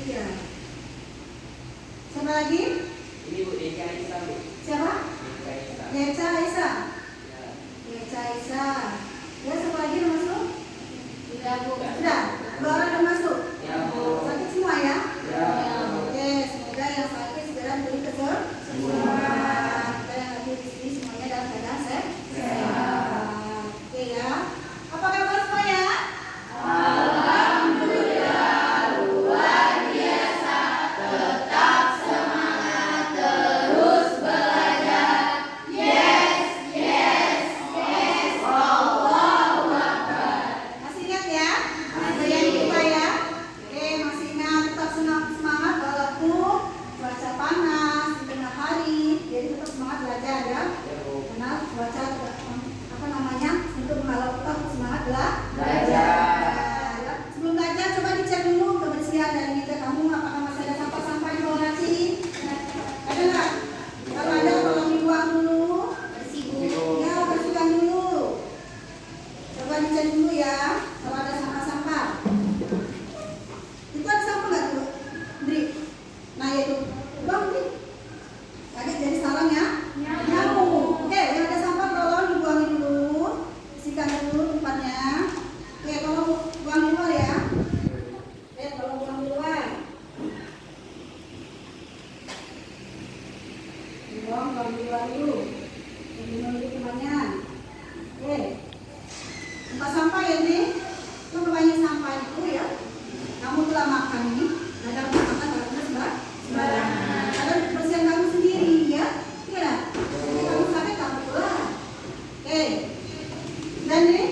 Iya. Siapa lagi? Ini Bu, Deca Isa Bu. Siapa? Deca Isa. Deca Isa. Ya. Deca Isa. Ya, siapa lagi yang masuk? Sudah Bu. Sudah. Dua orang yang masuk. Ya Bu. Sakit semua ya? Ya. Oke, semoga yang sakit segera diberi kesembuhan. Kita yang hadir di sini semuanya dalam keadaan sehat. Oke ya. Apa kabar semuanya? Masih ingat ya? Ada yang lupa ya? Oke, masih ingat tetap semangat walaupun cuaca panas di tengah hari. Jadi tetap semangat belajar ya. Ya Bu. Karena cuaca apa namanya untuk menghalau kita untuk semangat Belajar. Ya. Sebelum belajar coba dicek dulu kebersihan dari meja kamu, apakah masih ada sampah-sampah di bawah laci? Ada nggak? Kalau ada tolong dibuang dulu. Bersih Bu. Ya, bersihkan dulu. Coba dicek dulu ya kalau ada sampah-sampah. Itu ada sampah nggak tuh, Dri? Nah itu, buang Dri. Ada jadi sarang ya? Nyamuk. Oke, yang ada sampah tolong dibuangin dulu, bersihkan dulu tempatnya. Oke, tolong buang di luar ya. Oke, tolong buang di luar. Buang di luar dulu. Menunggu temannya. Oke. Tempat sampah ya nih, itu banyak sampah itu ya. Kamu telah makan ini, ada makan kalau sembarangan. Ada kebersihan kamu sendiri ya, iya. Jadi kamu sakit kamu pulang. Oke, dan nih,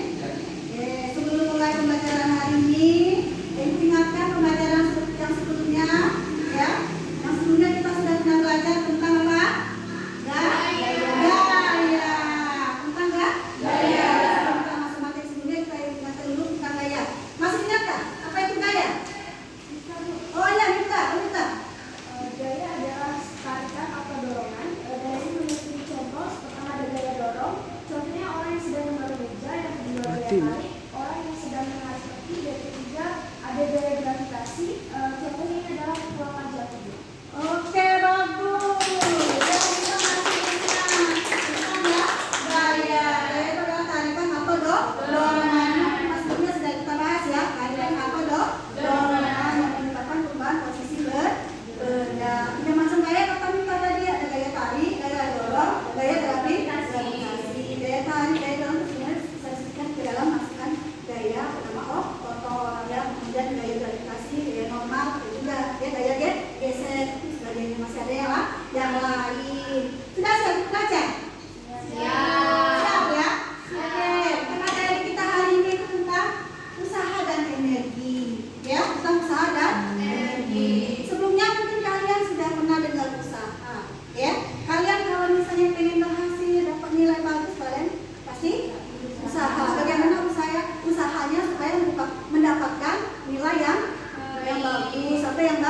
sebelum mulai pembelajaran hari ini, ibu ingatkan pembelajaran yang sebelumnya, ya. Yang sebelumnya kita sudah pernah belajar tentang apa? Gaya. Tentang gaya. Tentang matematik sebelumnya kita ingat dulu tentang gaya. Masih ingat nggak? Apa itu gaya? Oh ya, minta. Gaya adalah tarikan atau dorongan. Dari memiliki contoh, pertama ada gaya dorong. Contohnya orang yang sedang mendorong meja, yang kedua gaya tarik, orang yang sedang menarik kaki, dan ketiga ada gaya gravitasi. Contohnya ini adalah kekuatan jatuh. Oke, bagus. Ya, kita masih ingat tentang gaya. Gaya itu adalah tarikan atau dorongan. Mas sebelumnya sudah kita bahas ya. Tarikan atau dorongan yang menyebabkan perubahan posisi benda. Tiga macam gaya kata minta tadi, ada gaya tarik, gaya dorong, gaya gravitasi. Gaya tarik, gaya dorong itu sebenarnya bisa disebutkan ke dalam masukkan gaya pertama otot ya, kemudian gaya gravitasi, gaya normal, itu juga ya gaya geser, sebagainya. Masih ada yang lain. Sudah siap belajar? Siap ya? Oke, materi kita hari ini itu tentang usaha dan energi. Ya, tentang usaha dan energi. Sebelumnya mungkin kalian sudah pernah dengar usaha. Ya, kalian kalau misalnya pengen berhasil, dapat nilai bagus, kalian pasti usaha. Bagaimana usahanya supaya mendapatkan nilai yang bagus atau yang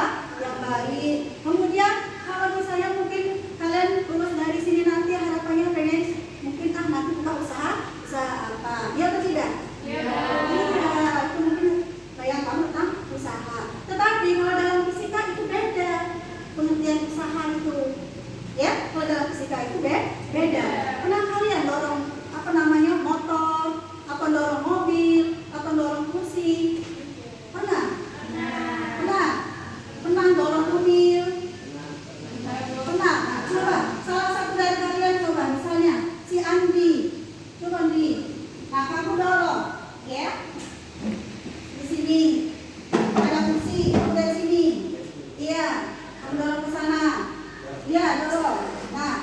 baik. Kemudian kalau misalnya mungkin kalian lulus dari sini nanti harapannya pengen mungkin nanti buka usaha apa? Ya atau tidak? Iya. Itu mungkin bayang kamu tentang usaha. Tetapi kalau dalam fisika itu beda pengertian usaha itu. Ya, kalau dalam fisika itu beda. Pernah kalian dorong apa namanya motor, atau dorong mobil, atau dorong kursi? Pernah? Pernah dorong mobil? Pernah? Nah, coba salah satu dari kalian coba, misalnya si Andi. Coba Andi. Nah, kamu dorong, ya? Di sini ada kursi, kamu dari sini. Iya, kamu dorong ke sana. Iya, dorong. Nah,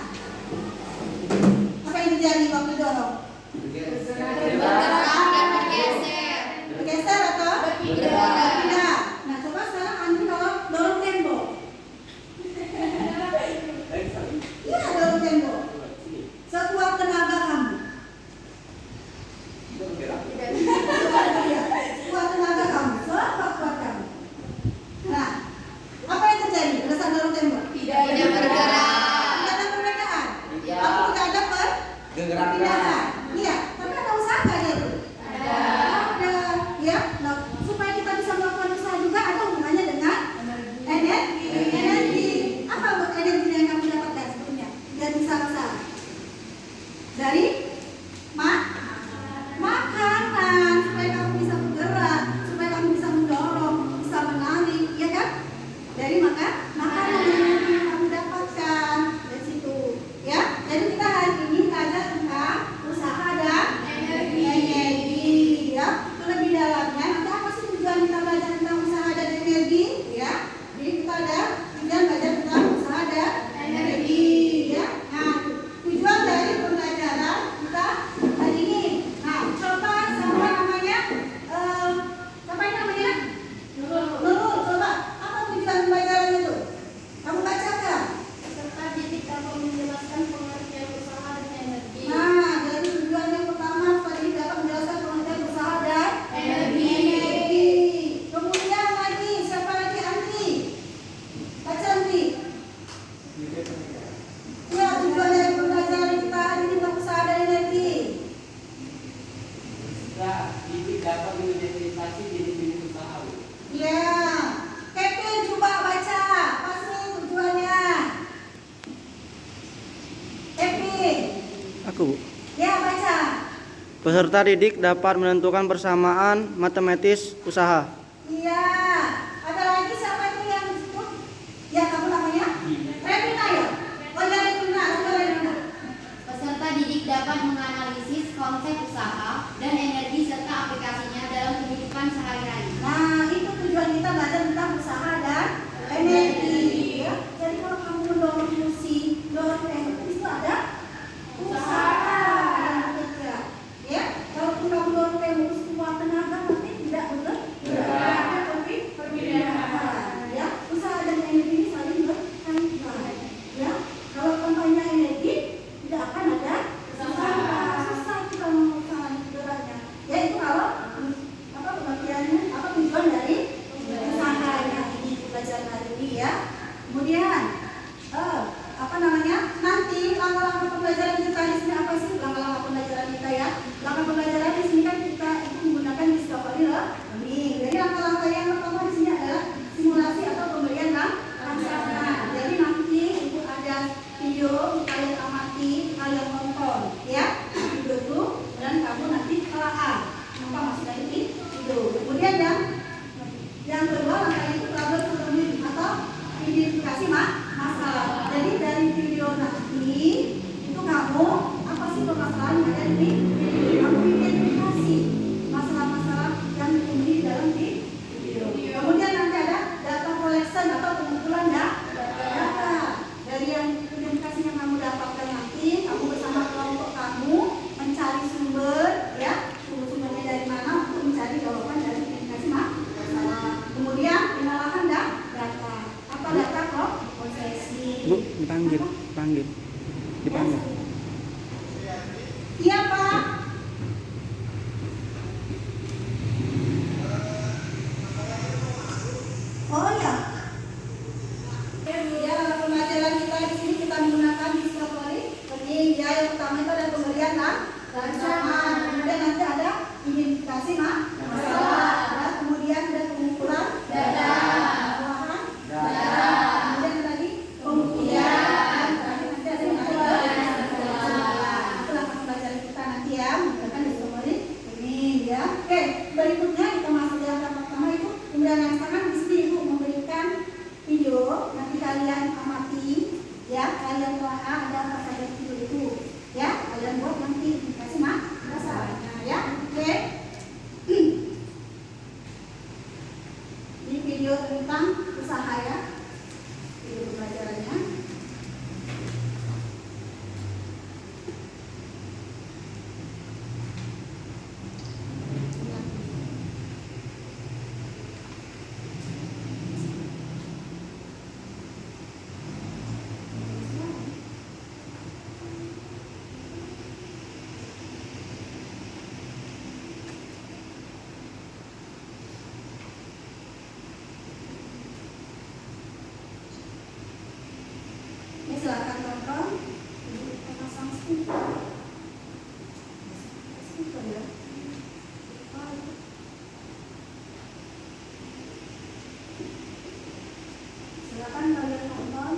Peserta didik dapat menentukan persamaan matematis usaha. Iya. Ada lagi siapa itu yang di situ? Ya, kamu namanya? Revina ya? Oh ya, Revina. Coba Revina. Peserta didik dapat menganalisis konsep usaha dan energi serta aplikasinya dalam kehidupan sehari-hari. Nah, itu tujuan kita belajar tentang usaha dan energi. Ya. Jadi kalau kamu mendorong fungsi, dorong energi itu ada usaha yang bekerja. Ya, kalau kamu dorong fungsi kuat tenaga nanti tidak benar. Tapi perbedaan. Ya, usaha dan energi ini saling berkaitan. Ya, kalau tanpanya energi tidak akan ada usaha. Susah kita mengusaha sebenarnya. Ya itu kalau apa pengertiannya, apa tujuan dari usahanya ini pelajaran hari ini ya. Kemudian apa namanya? Nanti langkah-langkah pembelajaran kita di sini apa sih langkah-langkah pembelajaran kita ya? Langkah pembelajaran di sini kan kita itu menggunakan discovery learning. Jadi langkah-langkah yang pertama di sini adalah simulasi atau pemberian rangsangan. Jadi nanti itu ada video kalian amati, kalian tonton ya video itu dan kamu nanti telaah apa maksud dari itu. Kemudian yang kedua langkah itu problem solving atau identifikasi masalah. Jadi dari video nanti itu kamu apa sih permasalahan yang ada di video, kamu identifikasi masalah-masalah yang ditemui di dalam video. Kemudian nanti ada data collection atau pengumpulan data dari yang identifikasi yang kamu dapatkan nanti kamu bersama kelompok kamu mencari sumber ya, sumbernya dari mana untuk mencari jawaban dari identifikasi masalah. Kemudian pengolahan data. Apa data kok? Prosesi. Bu, dipanggil. Iya Pak. Oh ya. Ya, pembelajaran kita di sini kita menggunakan discovery. Jadi ya yang pertama itu ada pemberian rancangan. Kemudian nanti ada identifikasi masalah. Kemudian ada pengumpulan data. Pengolahan data. Kemudian tadi pembuktian. Terakhir nanti ada itulah pembelajaran kita nanti ya menggunakan discovery ini ya. Oke, berikutnya kita masuk yang pertama itu pemberian rancangan. Di sini Ibu memberikan video nanti kalian amati ya, kalian telah ada apa saja di video itu ya, kalian buat nanti dikasih masalahnya ya. Oke. Ini video tentang usaha ya, video pembelajarannya. Ini silakan tonton. Ibu pasang speaker. Speaker ya. Silakan kalian tonton.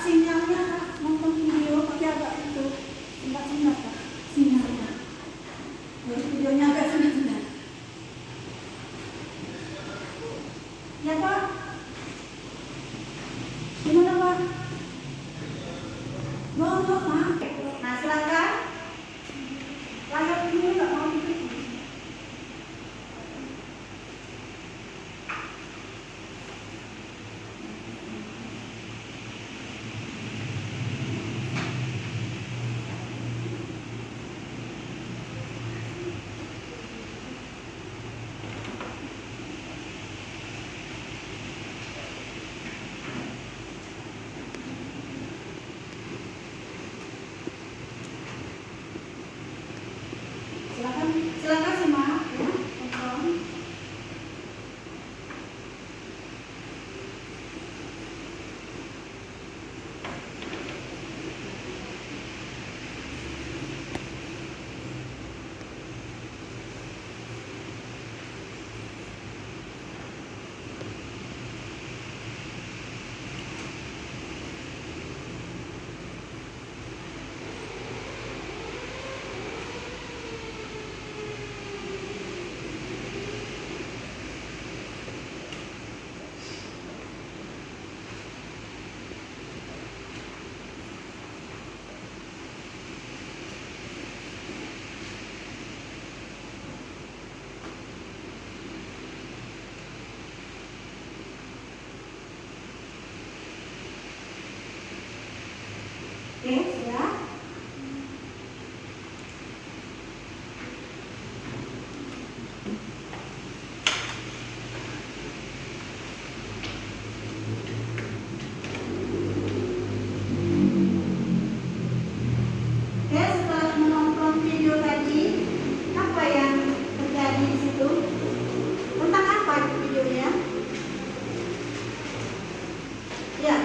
sinyalnya Kak, nonton video pakai agak itu sebentar Kak, sinyalnya. Ya, videonya agak sebentar. Ya Pak. Gimana Pak? Nonton Pak. Nah silakan. Layar dulu nggak mau ditutup. Silakan simak ya, tonton. Oke, sudah. Oke, setelah menonton video tadi, apa yang terjadi di situ? Tentang apa itu videonya? Ya.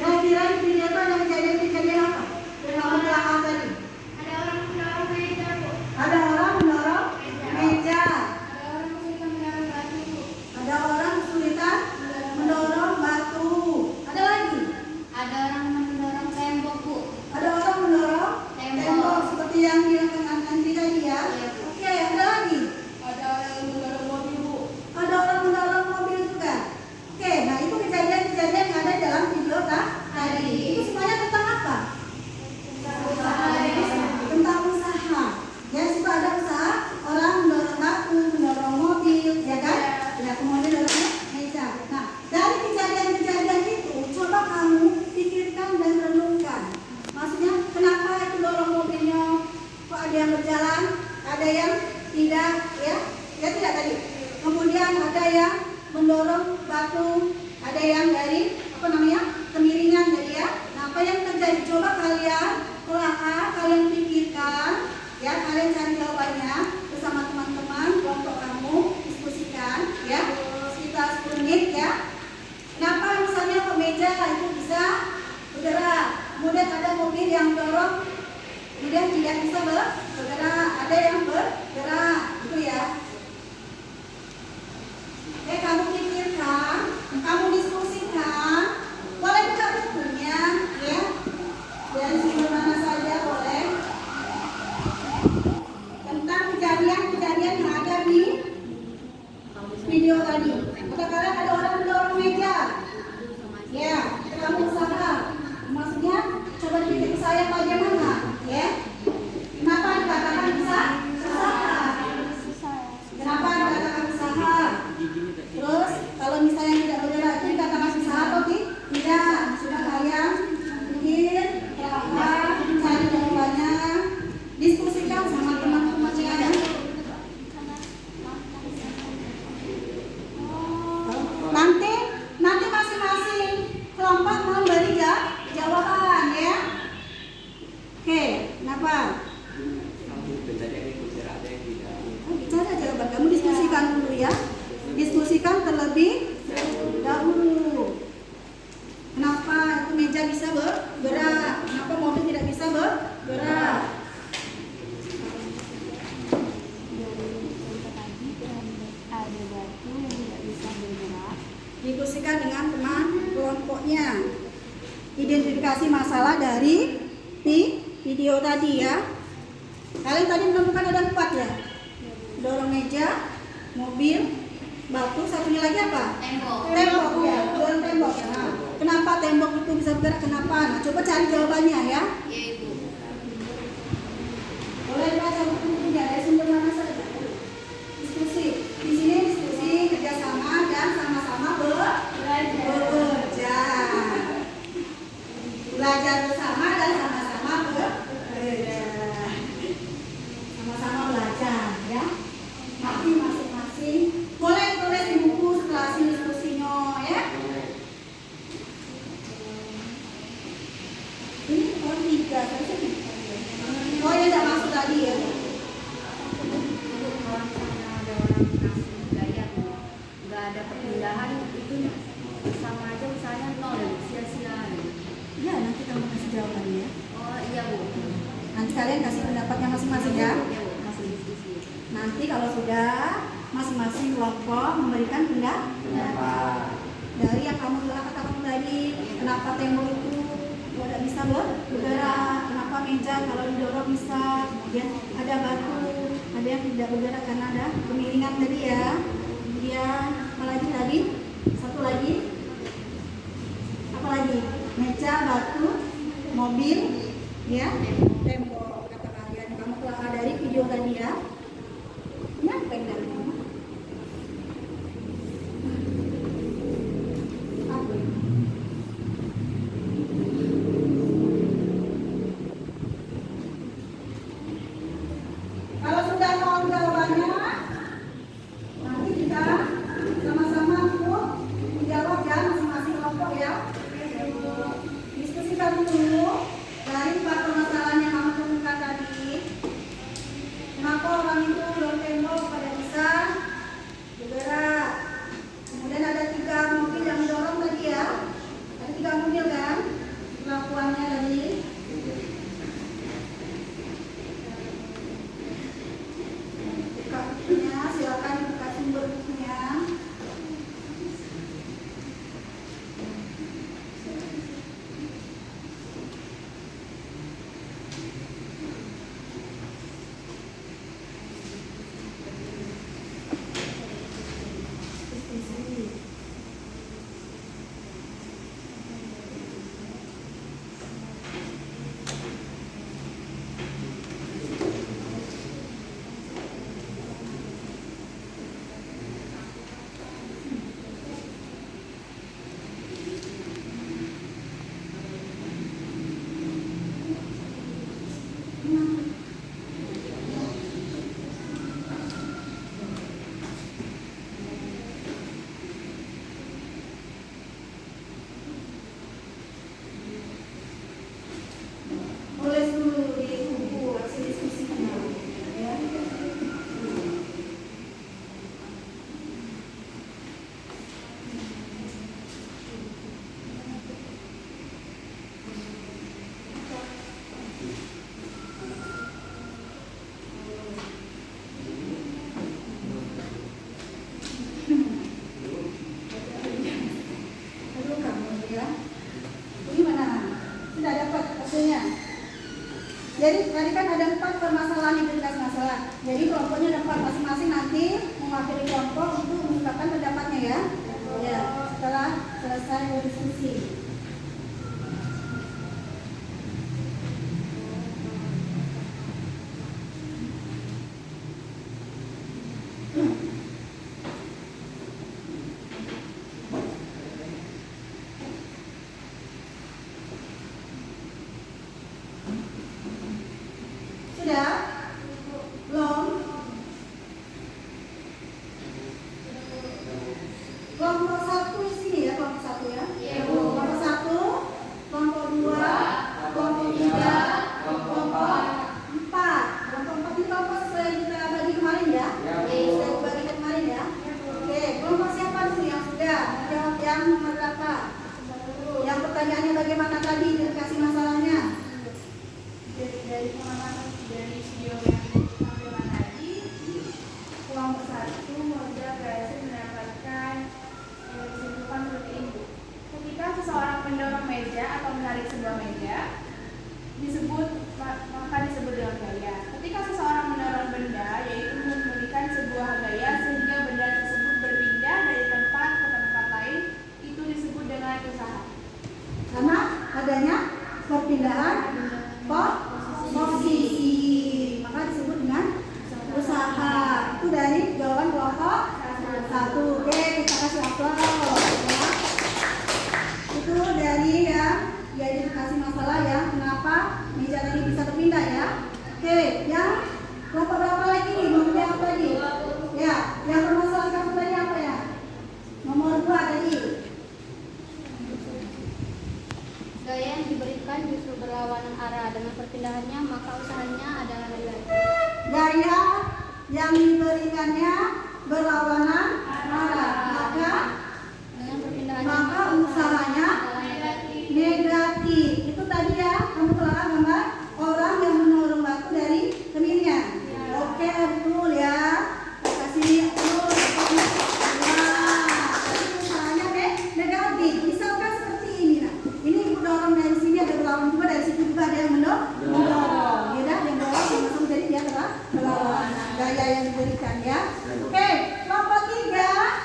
Kira-kira di video itu ada kejadian apa? Yang kamu belakang tadi. Ada orang mendorong meja, Bu. Ada orang mendorong meja. Ada orang kesulitan mendorong batu, Bu. Ada orang kesulitan mendorong batu. Ada lagi. Ada orang mendorong tembok, Bu. Ada orang mendorong Tembok. tembok seperti yang dilakukan Andri tadi ya. Iya. Oke, ada lagi. Ada orang yang mendorong mobil, Bu. Ada orang mendorong mobil juga. Oke, nah itu kejadian-kejadian yang ada dalam video kan tadi. Itu semuanya tentang apa? Tentang usaha. Ya, situ ada usaha orang mendorong batu, mendorong mobil, ya kan? Ya, kemudian dorong meja. Nah, dari kejadian-kejadian itu, coba kamu pikirkan dan renungkan. Maksudnya, kenapa itu dorong mobilnya? Kok ada yang berjalan, ada yang tidak, ya? Ya tidak tadi. Kemudian ada yang mendorong batu, ada yang dari apa namanya kemiringan tadi ya. Nah, apa yang terjadi? Coba kalian telah kalian pikirkan, ya kalian cari jawabannya bersama teman-teman kelompok kamu, diskusikan, ya sekitar 10 menit ya. Kenapa misalnya kok meja itu bisa bergerak? Kemudian ada mobil yang dorong, kemudian tidak bisa bergerak, ada yang bergerak, gitu ya. Kamu pikirkan, kamu diskusikan, boleh buka bukunya, ya, dari sumber mana saja boleh, tentang kejadian-kejadian yang ada di video tadi. Katakanlah ada orang mendorong meja, ya, kamu usaha, maksudnya coba dipikir saya bagaimana, ya, kenapa dikatakan bisa usaha? Kenapa dikatakan usaha? Terus kalau misalnya tidak bergerak itu dikatakan usaha atau tidak? Sudah kalian pikir, cari jawabannya, diskusikan sama teman-temannya. Nanti masing-masing kelompok memberi jawaban ya. Oke, kenapa? Kamu benar yang ikut ada yang tidak. Bicara jawaban, kamu diskusikan dulu ya. Diskusikan terlebih dahulu. Kenapa itu meja bisa bergerak? Kenapa mobil tidak bisa bergerak? Ada batu yang tidak bisa bergerak. Diskusikan dengan teman kelompoknya. kelompoknya. Identifikasi masalah dari video tadi ya. Kalian tadi menemukan ada 4 ya. Dorong meja, mobil, batu, satunya lagi apa? Tembok. Tembok ya, dorong tembok. Nah, kenapa tembok itu bisa bergerak? Kenapa? Nah, coba cari jawabannya ya. Iya Ibu. Boleh baca bukunya dari sumber mana saja. Diskusi. Di sini diskusi kerjasama dan sama-sama bekerja. Belajar bersama dan sama-sama bekerja. Sama-sama belajar ya. Nanti masing-masing boleh tulis di buku setelah hasil diskusinya ya. Ini oh 3 saja nih. Oh ya tidak masuk tadi ya. Kalau misalnya ada orang kasih gaya Bu, nggak ada perpindahan itu sama aja misalnya nol ya, sia-sia. Ya nanti kamu kasih jawabannya ya. Oh iya Bu. Nanti kalian kasih pendapatnya masing-masing ya. Iya Bu, masih diskusi. Nanti kalau sudah masing-masing kelompok memberikan pendapat dari yang kamu telah katakan tadi. Kenapa tembok itu tidak bisa bergerak? Kenapa meja kalau didorong bisa? Kemudian ada batu, ada yang tidak bergerak karena ada kemiringan tadi ya. Kemudian apa lagi tadi? Satu lagi. Apa lagi? Meja, batu, mobil, ya, tembok. Kata kalian kamu telah dari video tadi ya. Kenapa yang dari kamu? Apa? Kalau sudah tahu jawabannya, nanti kita sama-sama untuk menjawab ya masing-masing kelompok ya. Diskusikan dulu dari 4 permasalahan yang kamu temukan tadi. Kenapa orang itu dorong tembok pada bisa bergerak? Kemudian ada 3 mobil yang dorong tadi ya. Ada 3 mobil kan? Kelakuannya tadi. Buka bukunya, silakan dibuka sumber bukunya. Tulis dulu di buku hasil diskusinya ya. Aduh kamu ya. Gimana? Sudah dapat hasilnya? Jadi tadi kan ada 4 permasalahan identitas masalah. Jadi kelompoknya ada 4 masing-masing nanti mewakili kelompok untuk mengungkapkan pendapatnya ya. Ya, setelah selesai berdiskusi. Sudah? Belum? Kelompok 1 di sini ya, kelompok 1 ya. Kelompok 1, kelompok 2, kelompok 3, kelompok 4. Kelompok 4 ini kelompok sesuai yang kita bagi kemarin ya. Sudah dibagi kemarin ya. Oke, kelompok siapa dulu yang sudah menjawab yang nomor berapa? Yang pertanyaannya bagaimana tadi identifikasi masalahnya? Dari pengalaman dari video yang tampilan tadi, kelompok 1 Moza berhasil mendapatkan kesimpulan seperti ini. Ketika seseorang meja atau menarik sebuah meja maka disebut dengan gaya. Ketika seseorang mendorong benda, yaitu memberikan sebuah gaya sehingga benda tersebut berpindah dari tempat ke tempat lain, itu disebut dengan usaha. Karena adanya perpindahan posisi, maka disebut dengan usaha. Itu dari jawaban kelompok 1. Oke, kita kasih aplaus ya. Itu dari yang identifikasi masalah yang kenapa meja tadi bisa berpindah ya. Oke, yang kelompok berapa lagi? Nomor apa tadi? Ya, yang permasalahan kamu tadi apa ya? Nomor 2 tadi. Gaya yang diberikan justru berlawanan arah dengan perpindahannya, maka usahanya adalah negatif. Gaya yang diberikannya berlawanan arah, Dengan perpindahannya, maka usahanya adalah negatif. negatif. Itu tadi ya, kamu telah gambar orang yang mendorong batu dari kemirnya. Oke, betul ya. Kita kasih terus. Nah, tadi usahanya negatif. Misalkan seperti ini. Nah, ini mendorong dari sini, ada berlawan juga dari situ juga ada yang mendorong. Ya, yang mendorong langsung jadi dia telah berlawanan. Gaya yang diberikan ya. Oke, kelompok 3.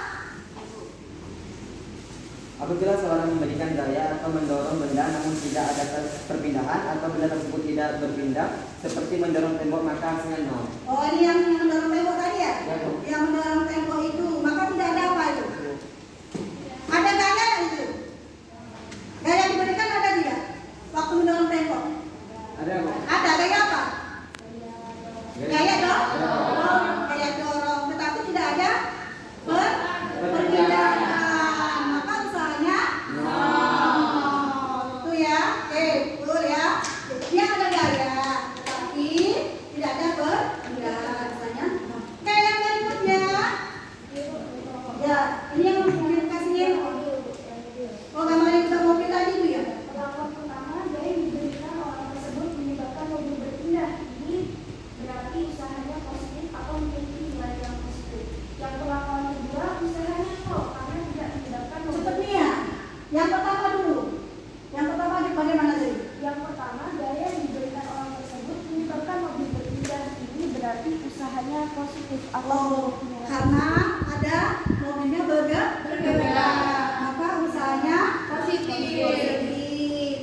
Apabila seorang memberikan gaya atau mendorong benda namun tidak ada perpindahan atau benda tersebut tidak berpindah seperti mendorong tembok, maka hasilnya 0. Oh, ini yang mendorong tembok tadi ya? Ya, Bu. Yang mendorong tembok itu, maka tidak ada apa itu? Ada gaya itu? Gaya yang diberikan ada tidak? Waktu mendorong tembok? Ada Bu? Ada, gaya apa? Gaya dong? Gaya dorong, tetapi tidak ada perpindahan. Maka usahanya itu ya. Oke, betul ya. Dia ada gaya, tetapi tidak ada perpindahan. Usahanya. Oke, yang berikutnya. Ya, ini yang mengindikasinya. Oh, gambarnya kita mobil tadi Bu ya? Perlakuan pertama, gaya yang diberikan orang tersebut menyebabkan mobil berpindah. Ini berarti usahanya positif atau memiliki nilai yang positif. Yang perlakuan kedua, usahanya nol karena tidak menyebabkan mobil. Cepet nih ya. Yang pertama dulu. Yang pertama bagaimana tadi? Yang pertama, gaya yang diberikan orang tersebut menyebabkan mobil berpindah. Ini berarti usahanya positif atau Oh, memiliki nilai karena ada mobilnya bergerak, maka usahanya positif.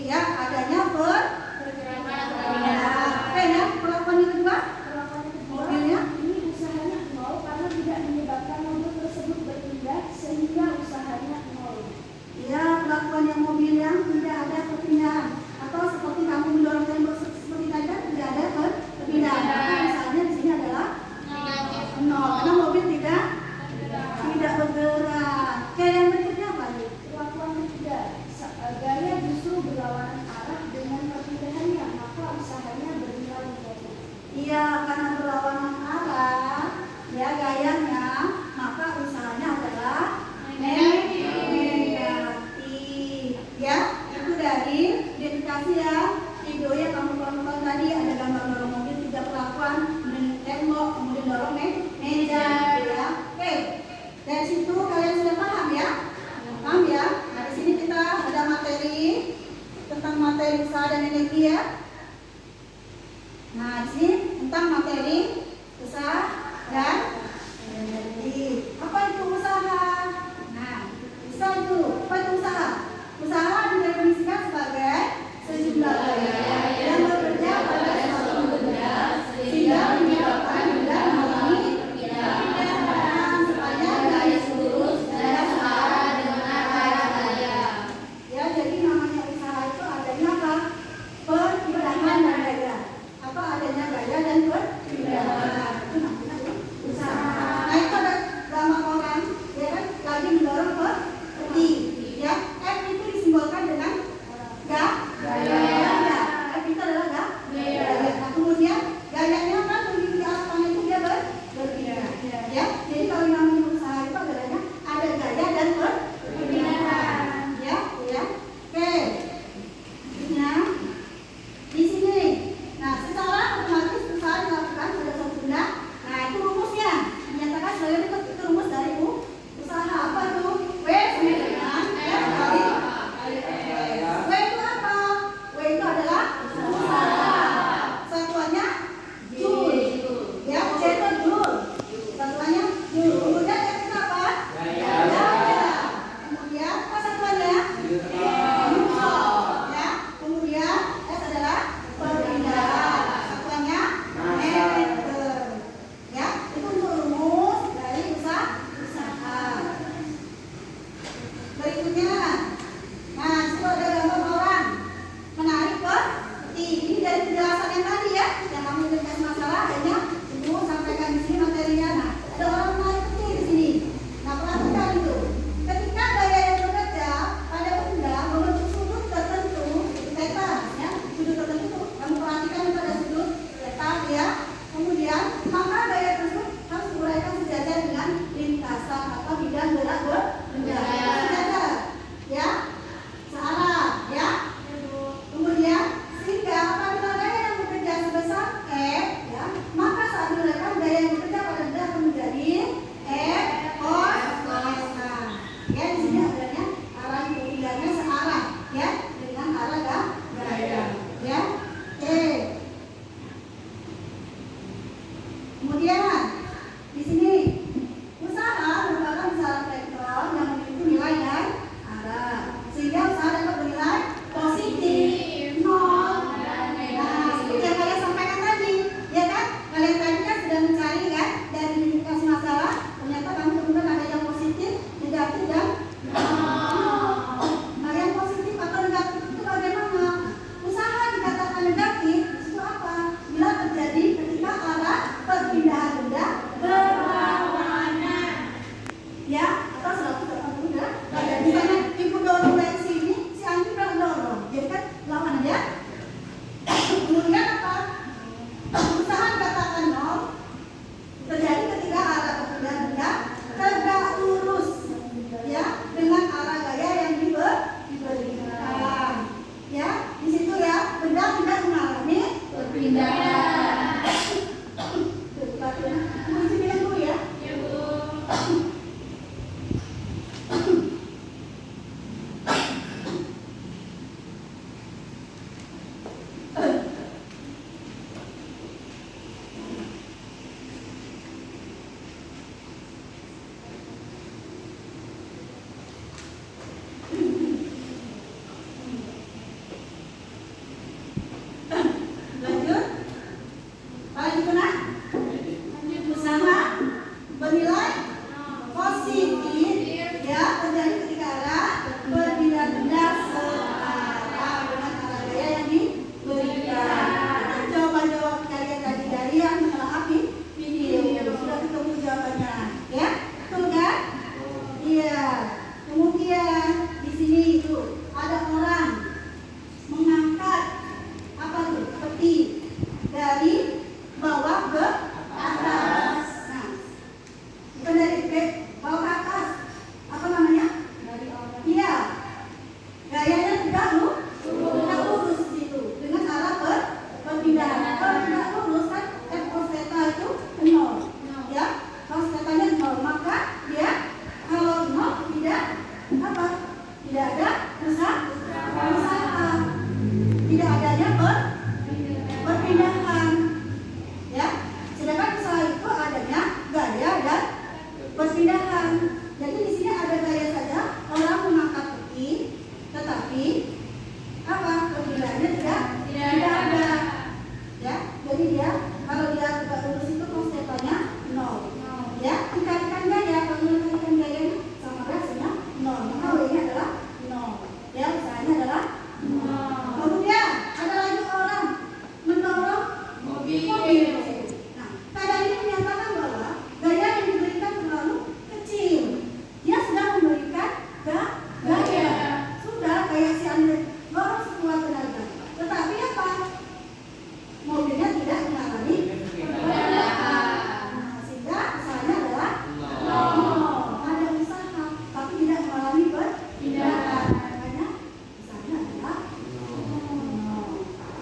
Ya, adanya pergerakan. Oke ya, perlakuan yang kedua. Perlakuan kedua, Mobilnya? ini usahanya nol karena tidak menyebabkan mobil tersebut berpindah sehingga usahanya nol. Ya, perlakuan yang mobil yang tidak ada perpindahan atau seperti kamu mendorong tembok seperti tadi kan tidak ada perpindahan. Maka misalnya di sini adalah nol karena mobil tidak bergerak. Oke, yang berikutnya apa nih? Perlakuan ketiga, gaya justru berlawanan arah dengan perpindahannya, maka usahanya bernilai negatif. Iya, karena berlawanan arah, ya gayanya, maka usahanya adalah negatif. Ya, itu dari identifikasi ya. Video yang kamu tonton tadi ada gambar dorong mobil, 3 perlakuan, tembok, kemudian dorong meja, ya. Oke, dari situ kalian sudah paham ya? Paham ya? Nah, di sini kita ada materi tentang materi usaha dan energi ya. Nah, di sini tentang materi usaha dan energi. Apa itu usaha? Nah, usaha itu apa itu usaha? Usaha didefinisikan sebagai sejumlah gaya yang bekerja pada suatu benda sehingga menyebabkan benda mengalami perpindahan sepanjang garis lurus dan searah dengan arah gaya. Ya, jadi namanya usaha itu adanya apa? Perpindahan dan gaya. Apa adanya gaya dan perpindahan. Itu namanya usaha.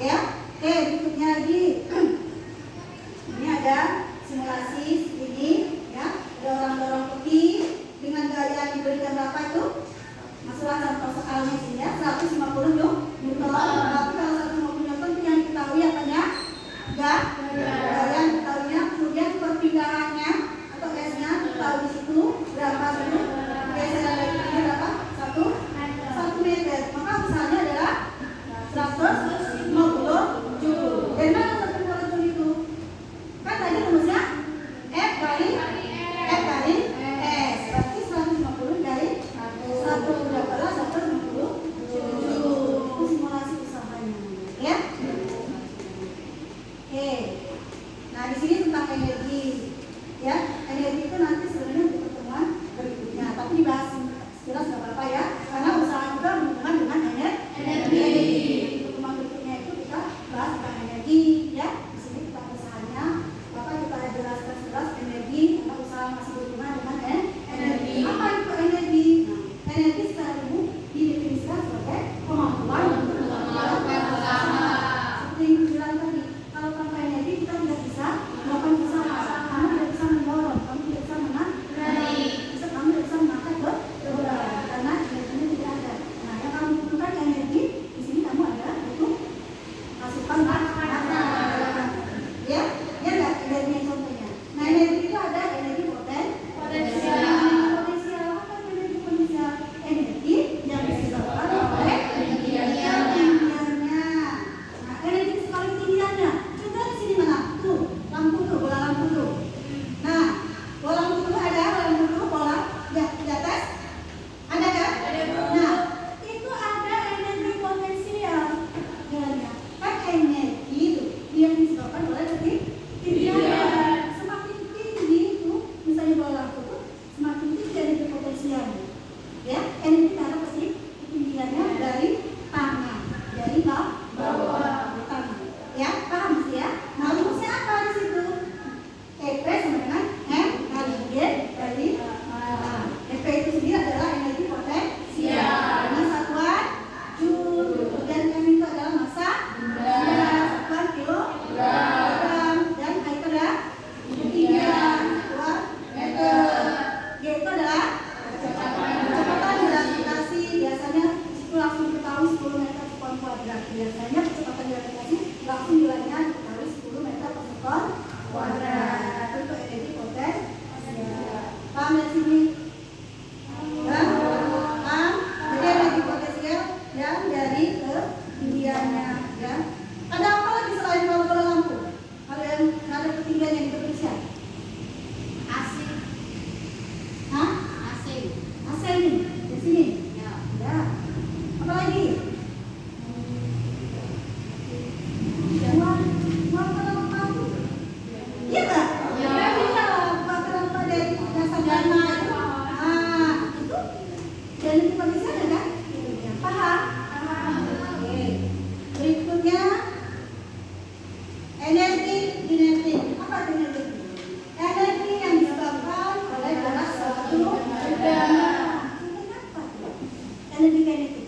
Ya. Oke, berikutnya lagi. Ini ada simulasi ini ya. Ada orang dorong peti dengan gaya yang diberikan berapa itu? Masalah contoh soalnya sih ya, 150 Newton. Tapi kalau 150 Newton itu yang diketahui apanya? Gaya yang diketahuinya, kemudian perpindahannya atau S-nya diketahui di situ berapa dulu? Geseran dari ini berapa? 1 meter. Maka misalnya adalah 150 joule. Dan mana 150 joule itu? Kan tadi rumusnya F kali S. Berarti 150 dari 1 berapa? 150 joule. Itu simulasi usahanya. Ya? Oke. Nah, di sini tentang energi. Ya, energi itu nanti sebenarnya di pertemuan berikutnya. Tapi dibahas jelas nggak apa-apa ya. Karena usaha juga berhubungan dengan energi. Pertemuan berikutnya itu kita bahas tentang energi. Ya, di sini tentang usahanya. Bapak kita jelaskan jelas energi. Karena usaha masih berhubungan dengan energi. Apa itu energi? Nah, energi secara umum didefinisikan sebagai kemampuan untuk melakukan usaha. Seperti yang dibilang tadi, kalau tanpa energi kita tidak bisa melakukan usaha. Kamu tidak bisa mendorong, kamu tidak bisa menarik, kamu tidak bisa mengangkat beban karena energinya tidak ada. Nah, yang kamu butuhkan energi di sini kamu ada untuk asupan makanan. Ya, ya nggak energi yang contohnya. Nah, energi itu ada energi potensial. Apa energi potensial? Energi yang disebabkan oleh ketinggiannya. Nah, energi disebabkan ketinggiannya. Contoh di sini mana? Tuh, lampu tuh, bola lampu tuh. Nah, bola lampu tuh ada bola di atas. Ada kan? Nah, itu ada energi potensial. Kan energi itu yang disebabkan oleh ketinggian. Semakin tinggi itu, misalnya bola lampu tuh, semakin tinggi energi potensialnya. Ya, energi karena pasti ketinggiannya dari tanah, dari bawah tanah. Ya, paham sih ya? Nah, rumusnya apa di situ? EP sama dengan M kali G kali EP itu sendiri adalah energi potensial. Ini satuan joule. Dan M itu adalah massa, satuan kilogram. Dan I itu adalah ketinggian, satuan meter. G itu adalah kecepatan gravitasi. Biasanya itu langsung diketahui 10 meter per sekon kuadrat. Biasanya kecepatan gravitasi langsung nilainya diketahui 10 meter per sekon kuadrat. Itu energi potensial. Paham ya sini? Ya? Paham? Jadi energi potensial yang dari ketinggiannya. Ya. Ada apa lagi selain bola lampu? Kalau yang ada ketinggian yang diperiksa? Hah? AC ini? Di sini? Ya. Apa lagi? Uang pada lampu? Iya nggak? Iya. Uang pada dari dasar dana itu. Ah, itu dan itu kondisi ada kan? Paham? Oke. Berikutnya energi kinetik. Apa itu energi? Energi yang disebabkan oleh gerak suatu benda. Apa? Energi kinetik.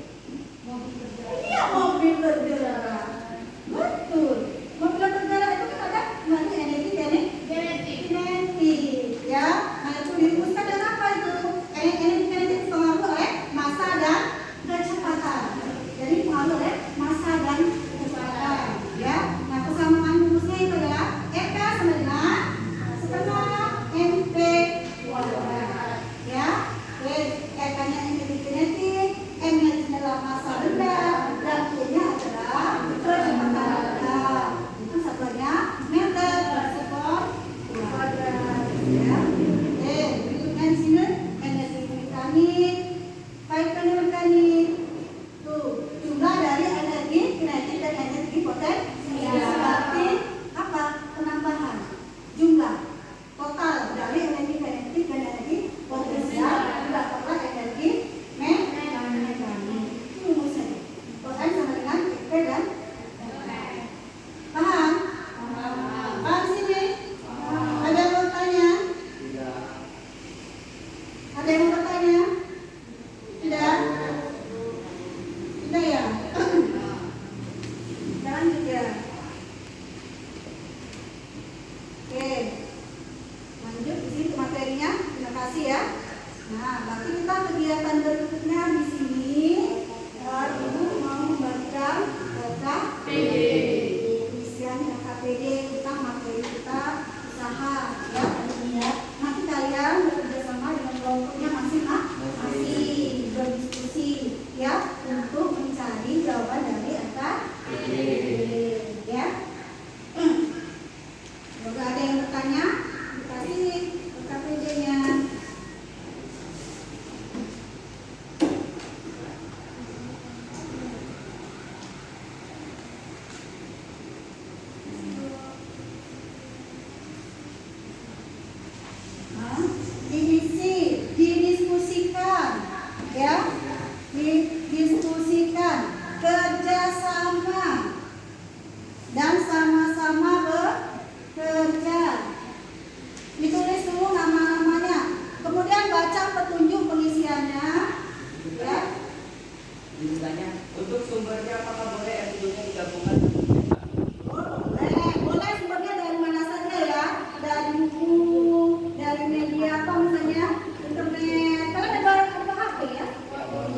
Iya, mobil bergerak. Betul. Mobil bergerak itu kan ada namanya energi kinetik. Ya. Nah, itu dirumuskan dengan apa itu? Energi kinetik dipengaruhi oleh massa dan kecepatan. Jadi dipengaruhi oleh massa dan kecepatan. Ya. Nah, kesamaan rumusnya itu adalah EK sama dengan setengah mv kuadrat. Ya. EK-nya energi kinetik, M-nya adalah massa benda, dan Q-nya adalah kecepatan benda. Itu satuannya meter per sekon kuadrat. Ya. Berikutnya di sini energi mekanik, kaitan mekanik. Tuh, jumlah dari energi kinetik dan energi potensial. Berarti apa? Penambahan jumlah total dari energi kinetik dan energi potensial didapatkan energi mekanik. Itu rumusnya. N sama dengan P dan paham? Paham sini? Ada yang mau tanya? Ada yang mau bertanya? Tidak? Tidak ya? Jangan gitu ya. Nanti kita kegiatan berikutnya di sini. Ibu mau membagikan KKPD. Isian KKPD kita materi kita usaha ya. Nanti kalian bekerja sama dengan kelompoknya masing-masing berdiskusi ya untuk mencari jawaban dari KKPD ya. Semoga ada yang bertanya, dikasih KKPD-nya. Didiskusikan ya, didiskusikan kerjasama dan sama-sama bekerja. Ditulis dulu nama-namanya, kemudian baca petunjuk pengisiannya ya. Ditanya, untuk sumbernya apakah boleh episodenya digabungkan? Boleh sumbernya dari mana saja ya, dari buku, dari media apa misalnya internet, karena ada HP ya.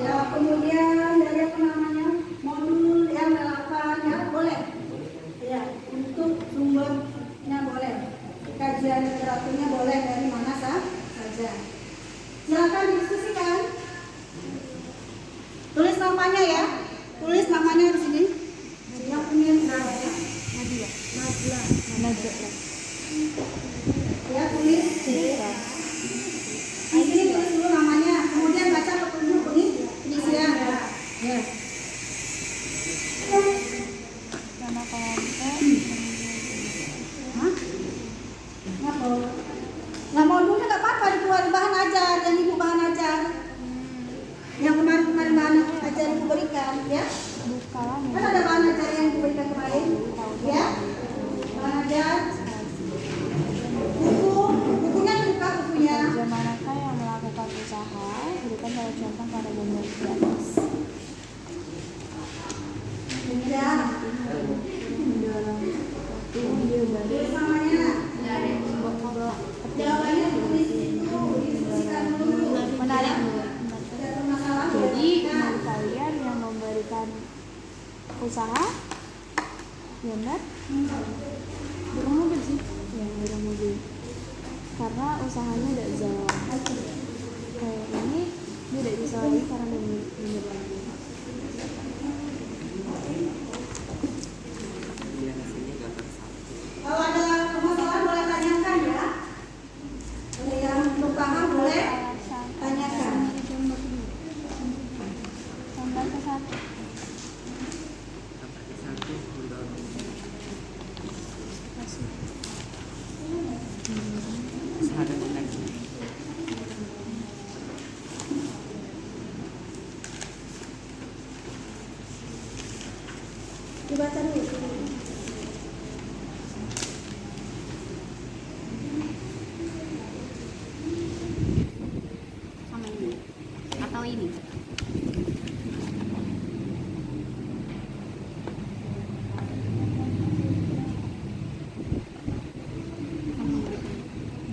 Ya kemudian dari apa namanya modul yang relevan ya boleh. Ya untuk sumbernya boleh, kajian literaturnya boleh dari mana saja. Silakan diskusikan. Tulis namanya ya, tulis namanya di sini. Yang punya namanya. Ya tulis. Di sini tulis dulu namanya, kemudian baca petunjuk pengisian. Ya. Nama kelompok. Ngapa? Nah modulnya nggak apa-apa dikeluarin bahan ajar, yang ibu bahan ajar. Yang kemarin bahan ajar ibu berikan, ya. Kan ada bahan ajar yang ibu berikan kemarin, ya. Bahan ajar. Bukunya buka bukunya. Kerja manakah yang melakukan usaha? Berikan pada contoh pada gambar di atas. Kemudian tulis namanya. Jawabannya tulis itu, diskusikan dulu. Menarik. Ada permasalahan. Jadi menurut kalian yang memberikan usaha benar dorong mobil sih, yang dorong mobil karena usahanya tidak jalan. Kayak ini dia tidak bisa lagi karena dia minum lagi. Kalau ada permasalahan boleh tanyakan ya. Ada yang belum paham boleh tanyakan. Gambar ke satu. Dibaca dulu. Sama ini atau ini?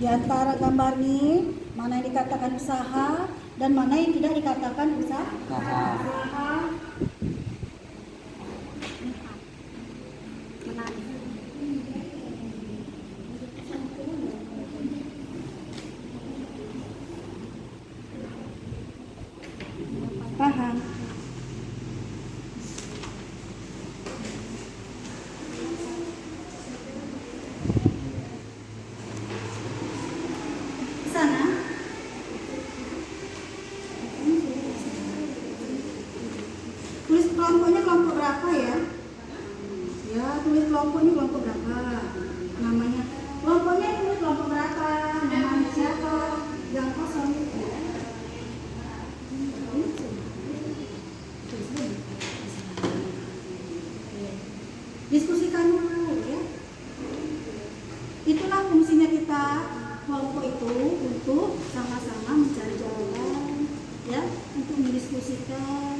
Di antara gambar ini, mana yang dikatakan usaha dan mana yang tidak dikatakan usaha. Paham? Sana. Tulis kelompoknya kelompok berapa ya? Ya, tulis kelompoknya kelompok berapa? Namanya. Kelompoknya tulis kelompok berapa? Namanya siapa? Yang kosong. Diskusikan dulu ya. Itulah fungsinya kita kelompok itu untuk sama-sama mencari jawaban ya, untuk mendiskusikan.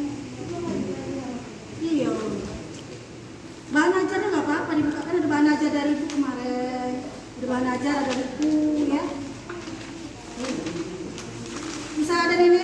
Iya. Bahan ajarnya nggak apa-apa dibukakan, ada bahan ajar dari ibu kemarin, ada bahan ajar, ada buku ya. Bisa ada nenek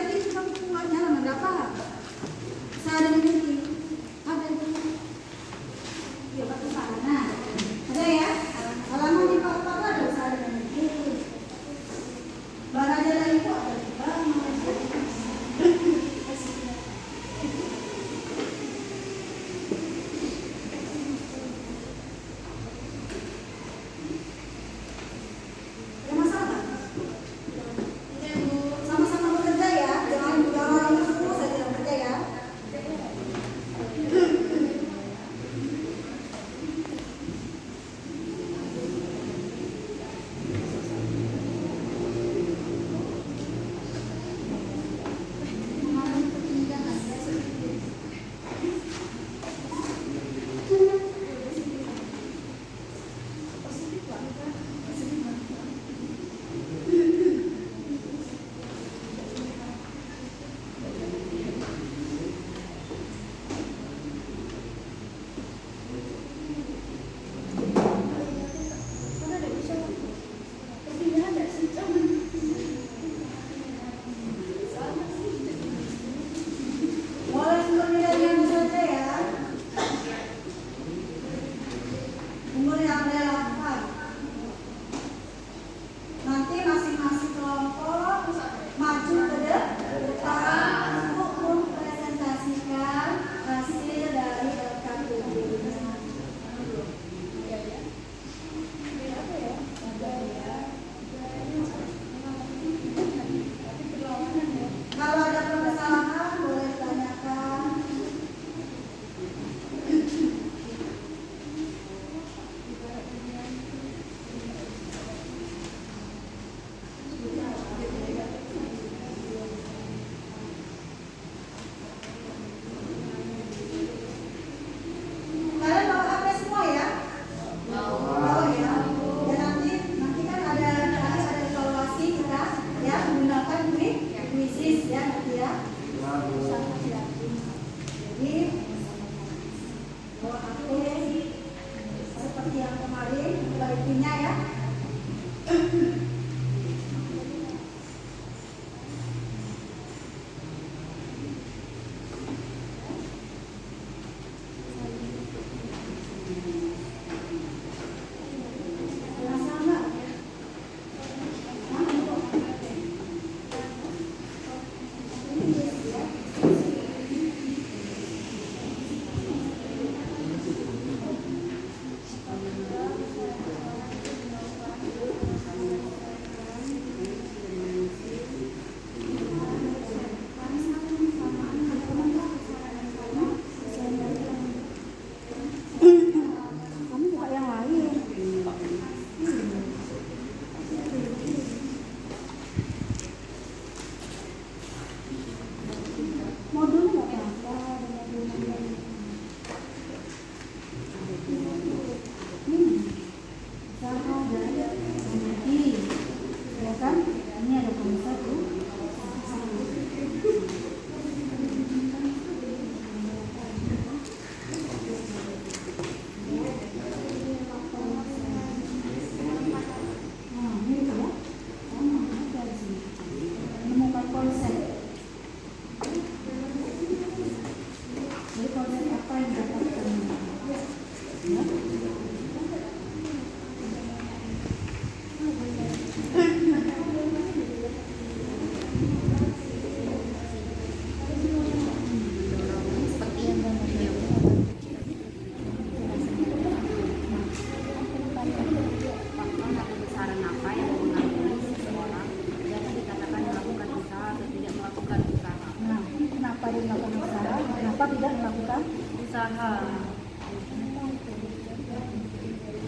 usaha.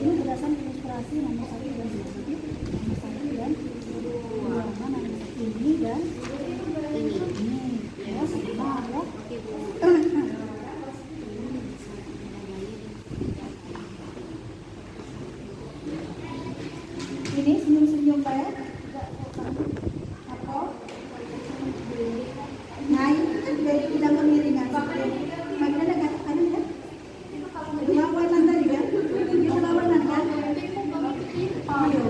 Ini berdasarkan ilustrasi nomor 1 dan 2. Nomor 1 dan 2. Mana ini dan ini. Ya, sama ya. Oke, Bu. Ini senyum-senyum ya. Apa? Nah, ini kan juga tidak kemiringan. Bagaimana katakan ya? Perlawanan tadi kan? Perlawanan kan? Ayo.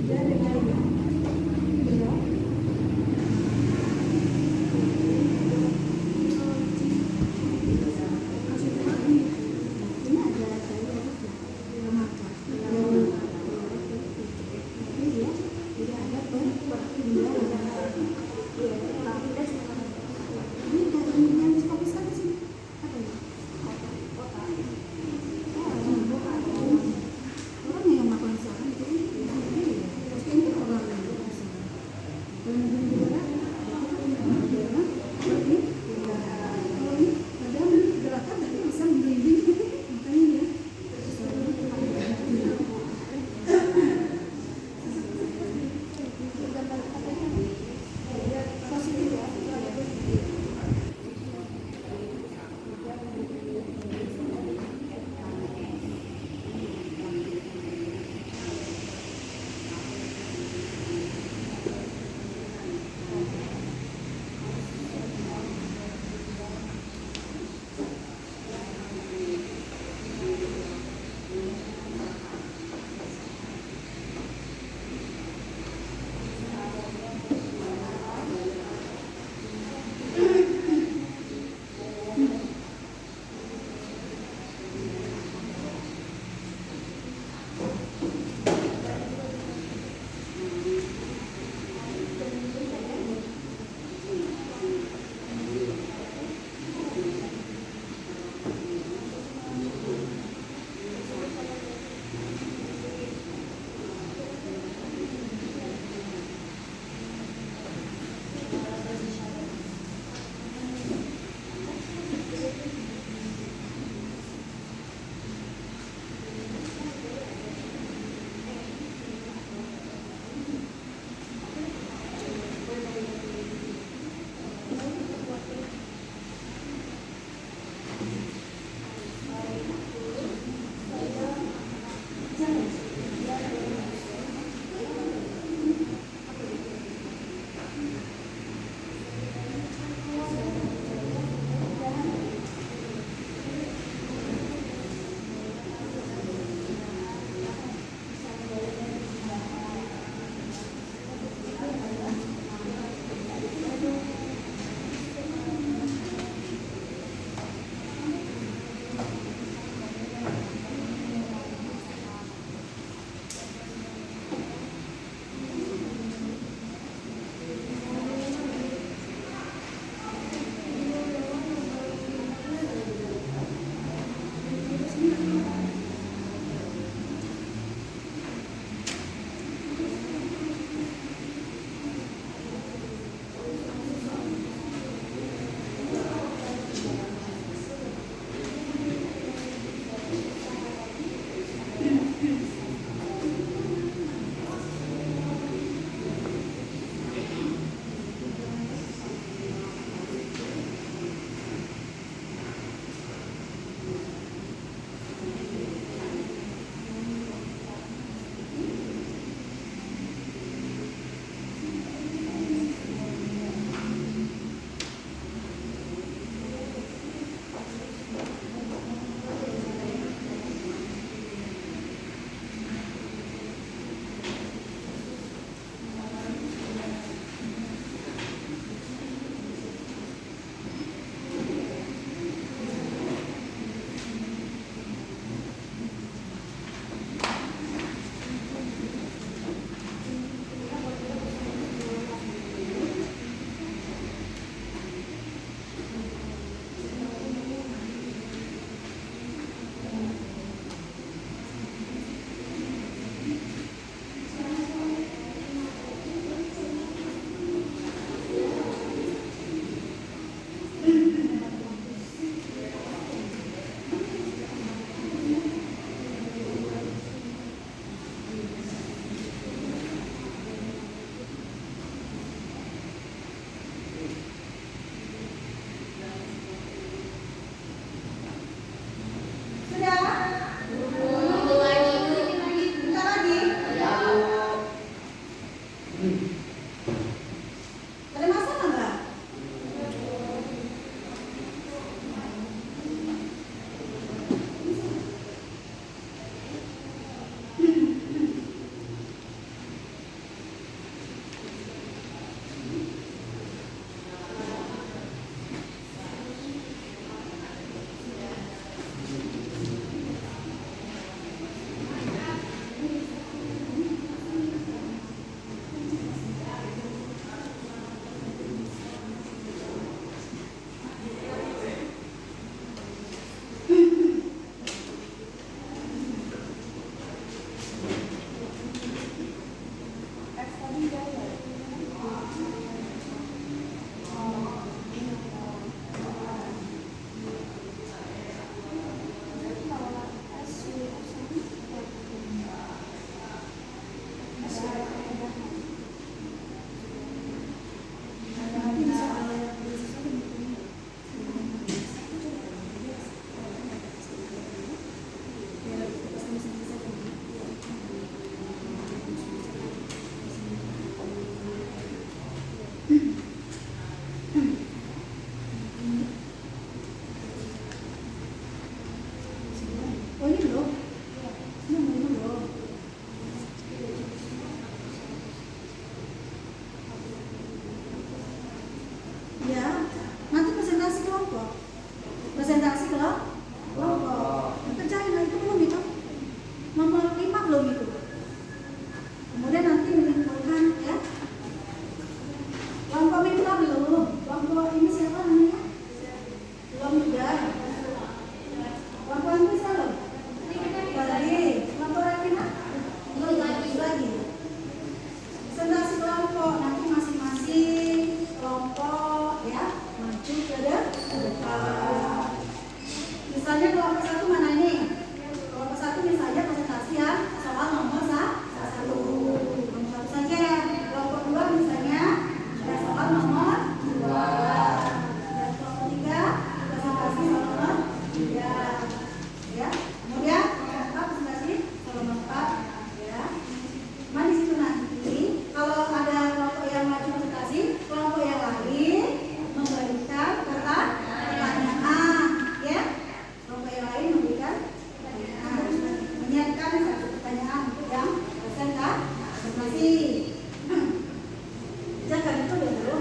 Jadi, ya. Ini ada ini loh. Ini loh. Ya, nanti presentasi kelompok. Presentasi kelompok. Kerjain lah, itu belum itu. Nomor 5 belum itu. Kemudian nanti menyimpulkan ya. Kelompok mitra belum. Kelompok ini siapa namanya? Belum juga. Kelompok ini siapa? Lagi. Kelompok Revina? Belum lagi. Presentasi kelompok nanti masing-masing kelompok ya maju ke depan. Misalnya kelompok 1 mana ini? Kelompok 1 misalnya presentasi ya soal nomor 1. Nomor 1 saja. Kelompok 2 misalnya soal nomor 2. Dan kelompok 3 presentasi soal nomor 3. Ya. Kemudian kelompok 4 presentasi soal nomor 4 ya. Cuma di situ nanti kalau ada kelompok yang maju presentasi, kelompok yang lain memberikan pertanyaan ya. Kelompok yang lain memberikan pertanyaan, menyiapkan satu pertanyaan untuk yang presentasi. Jangan itu dulu.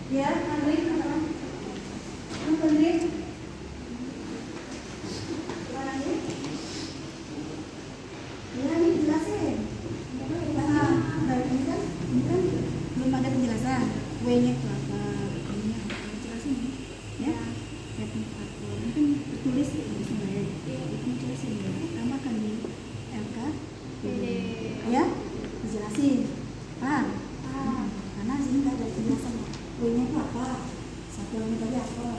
Ya, Andri, Andri. Ya, ini jelasin. Ini kan belum ada penjelasan. W-nya itu apa? Ini apa? Jelasin ya. Ya, mungkin tertulis di sini. Itu jelasin ya. Pertama kan di MK. Ya, dijelasin. Karena sini nggak ada penjelasan. W-nya itu apa? Satuannya tadi apa?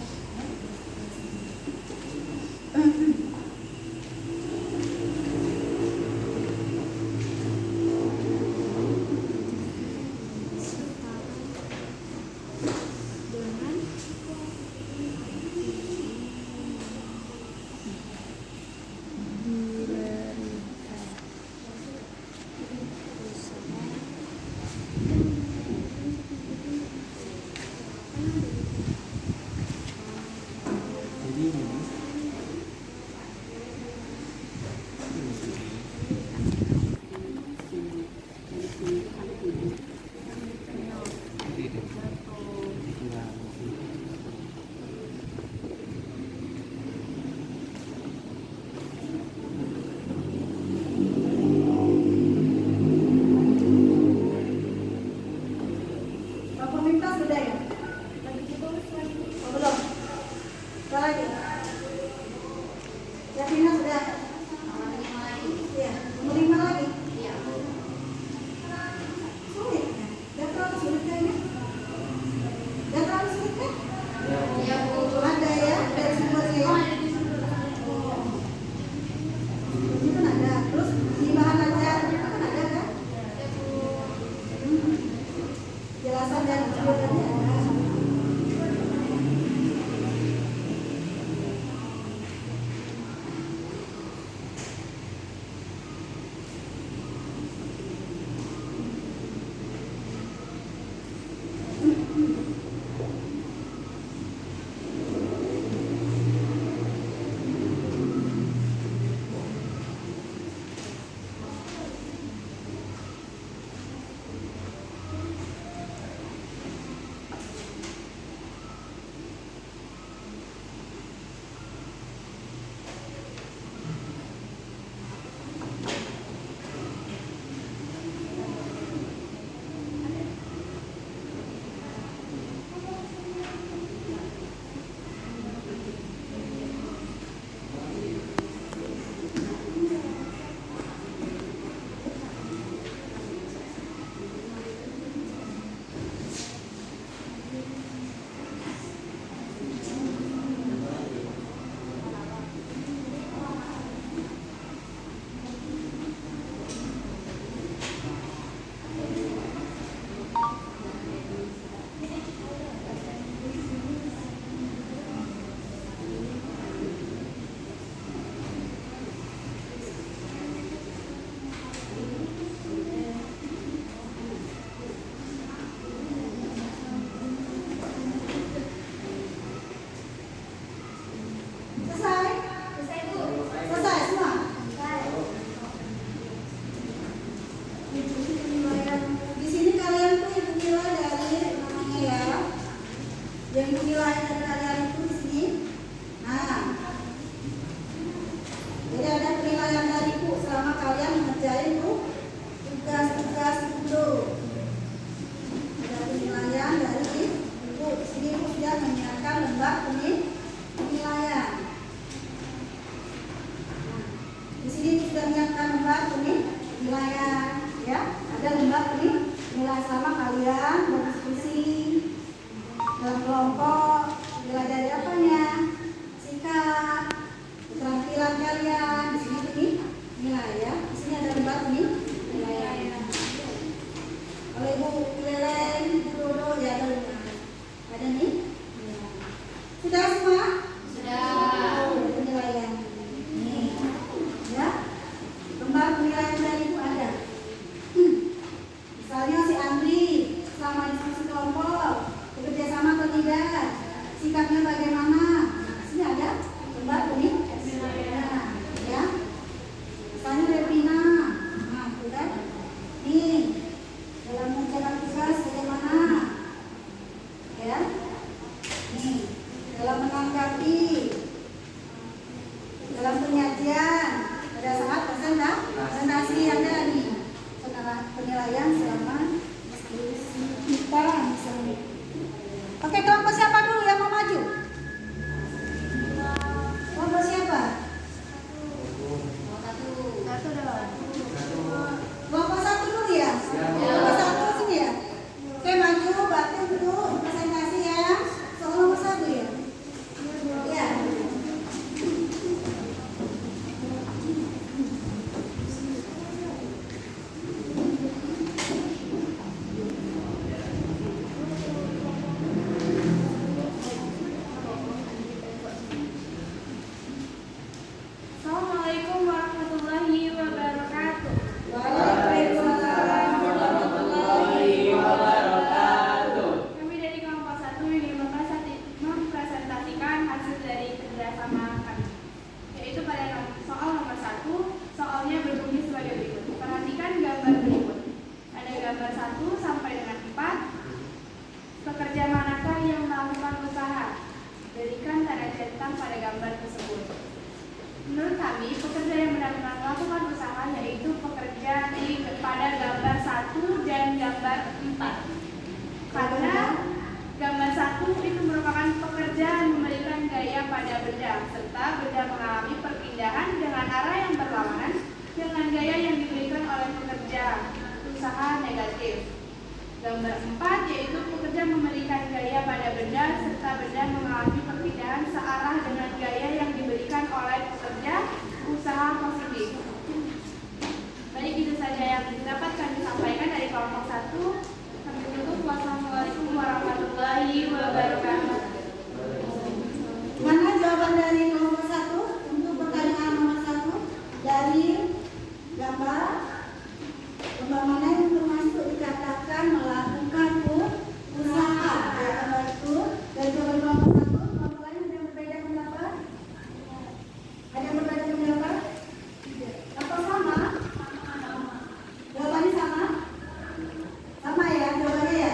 Inilah selama kalian berdiskusi dalam kelompok, belajar apanya, sikap, keterampilan kalian. Di sini ini nilai ya. Di sini ada debat nih nilai. Kalau Ibu Leleng, Ibu Dodo ya ada lima. Ada nih. Sudah semua? Sudah. Penilaian. Nih, ya. Lembar penilaian dari Ibu ada. Misalnya si Andri selama diskusi kelompok bekerja sama atau tidak, sikapnya bagaimana. Nah, sini ada lembar penilaian, ya. Misalnya Revina, nah itu kan, nih dalam menjalankan tugas bagaimana, ya. Nih dalam menanggapi, dalam penyajian, pada saat presentasi ada nih. Penilaian selama diskusi kita misalnya. Oke, kelompok siapa dulu yang mau maju? Kelompok siapa? Kelompok satu dulu ya? Kelompok satu sini ya? Oke, maju, batin dulu presentasi ya. Soal nomor satu ya? Ya. Assalamualaikum warahmatullahi wabarakatuh. Waalaikumsalam warahmatullahi wabarakatuh. Kami dari kelompok 1 ingin mempresentasikan hasil dari kerjasama kami, yaitu pada soal nomor 1. Soalnya berbunyi sebagai berikut. Perhatikan gambar berikut. Ada gambar 1 sampai dengan 4. Pekerja manakah yang melakukan usaha? Berikan tanda centang pada gambar tersebut. Menurut kami, pekerja yang benar-benar melakukan usaha yaitu pekerja pada gambar 1 dan gambar 4. Karena gambar 1 itu merupakan pekerjaan memberikan gaya pada benda, serta benda mengalami perpindahan dengan arah yang berlawanan dengan gaya yang diberikan oleh pekerja usaha negatif. Gambar 4 yaitu pekerja memberikan gaya pada benda serta benda mengalami perpindahan searah dengan gaya yang diberikan oleh pekerja usaha positif. Baik, itu saja yang dapat kami sampaikan dari kelompok 1. Kami tutup. Wassalamualaikum warahmatullahi wabarakatuh. Mana jawaban dari nomor 1 untuk pertanyaan nomor 1 dari gambar mana yang termasuk dikatakan melakukan usaha? Ya, gambar itu dari jawaban nomor 1. Kelompok lain ada yang berbeda pendapat? Ada yang berbeda pendapat? Atau sama? Jawabannya sama? Sama ya jawabannya ya?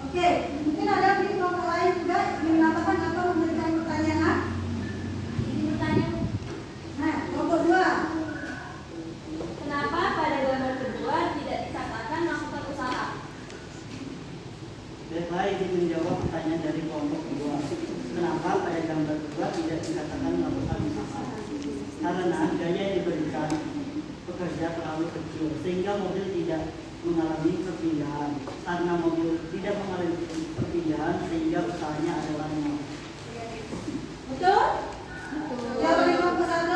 Oke, mungkin ada di kelompok lain juga yang mengatakan atau memberikan pertanyaan. Ini bertanya, Nah, kelompok 2. kenapa pada gambar kedua tidak dikatakan melakukan usaha? Baiklah, izin menjawab pertanyaan dari kelompok kedua. Kenapa pada gambar kedua tidak dikatakan melakukan usaha? Karena gaya yang diberikan pekerja terlalu kecil sehingga mobil tidak mengalami perpindahan. Karena mobil tidak mengalami perpindahan sehingga usahanya adalah nol. Betul? Jawaban yang kelompok 1?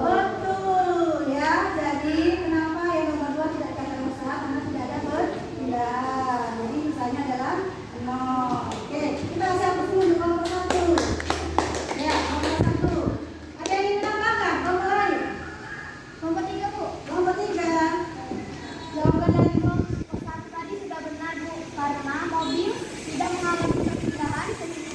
Betul ya. Jadi kenapa yang nomor 2 tidak dikatakan usaha? Karena tidak ada perpindahan. Jadi misalnya adalah 0. Oke, kita siap dulu di kelompok 1. Ya, kelompok 1. Ada yang ingin menambahkan? Kelompok lain? Kelompok 3, Bu. Kelompok 3. Jawaban dari kelompok 1 tadi sudah benar, Bu. Karena mobil tidak mengalami perpindahan sehingga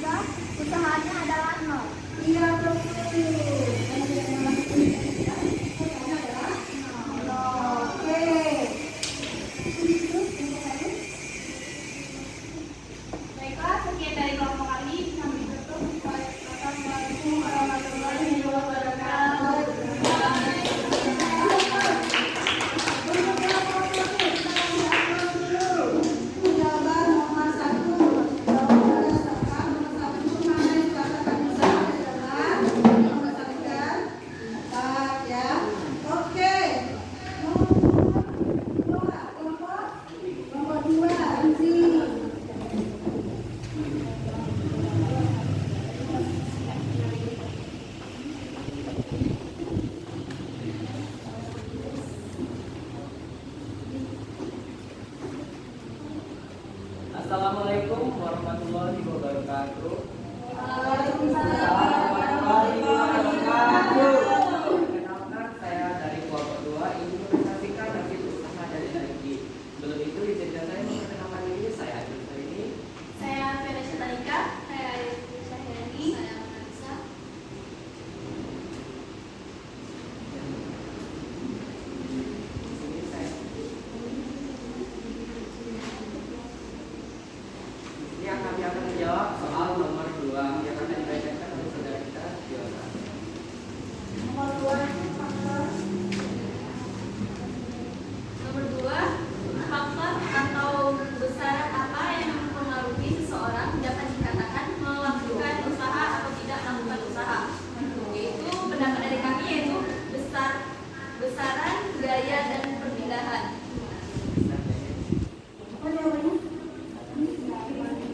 Assalamualaikum warahmatullahi wabarakatuh. Waalaikumsalam warahmatullahi wabarakatuh. Perkenalkan, saya dari kelompok 2 ingin mempresentasikan hasil usaha dari energi. Sebelum itu izinkan saya memperkenalkan diri. Saya Adil ini. Saya Venesia Talika, saya Syahrini, Saya Marisa. Di sini saya. Di sini kami akan menjawab soal nomor 2 yang akan dibacakan oleh saudara kita Fiona. Nomor 2 faktor Nomor 2, faktor atau besaran apa yang mempengaruhi seseorang dapat dikatakan melakukan usaha atau tidak melakukan usaha. Yaitu pendapat dari kami yaitu besaran, gaya dan perpindahan. apa jawabannya?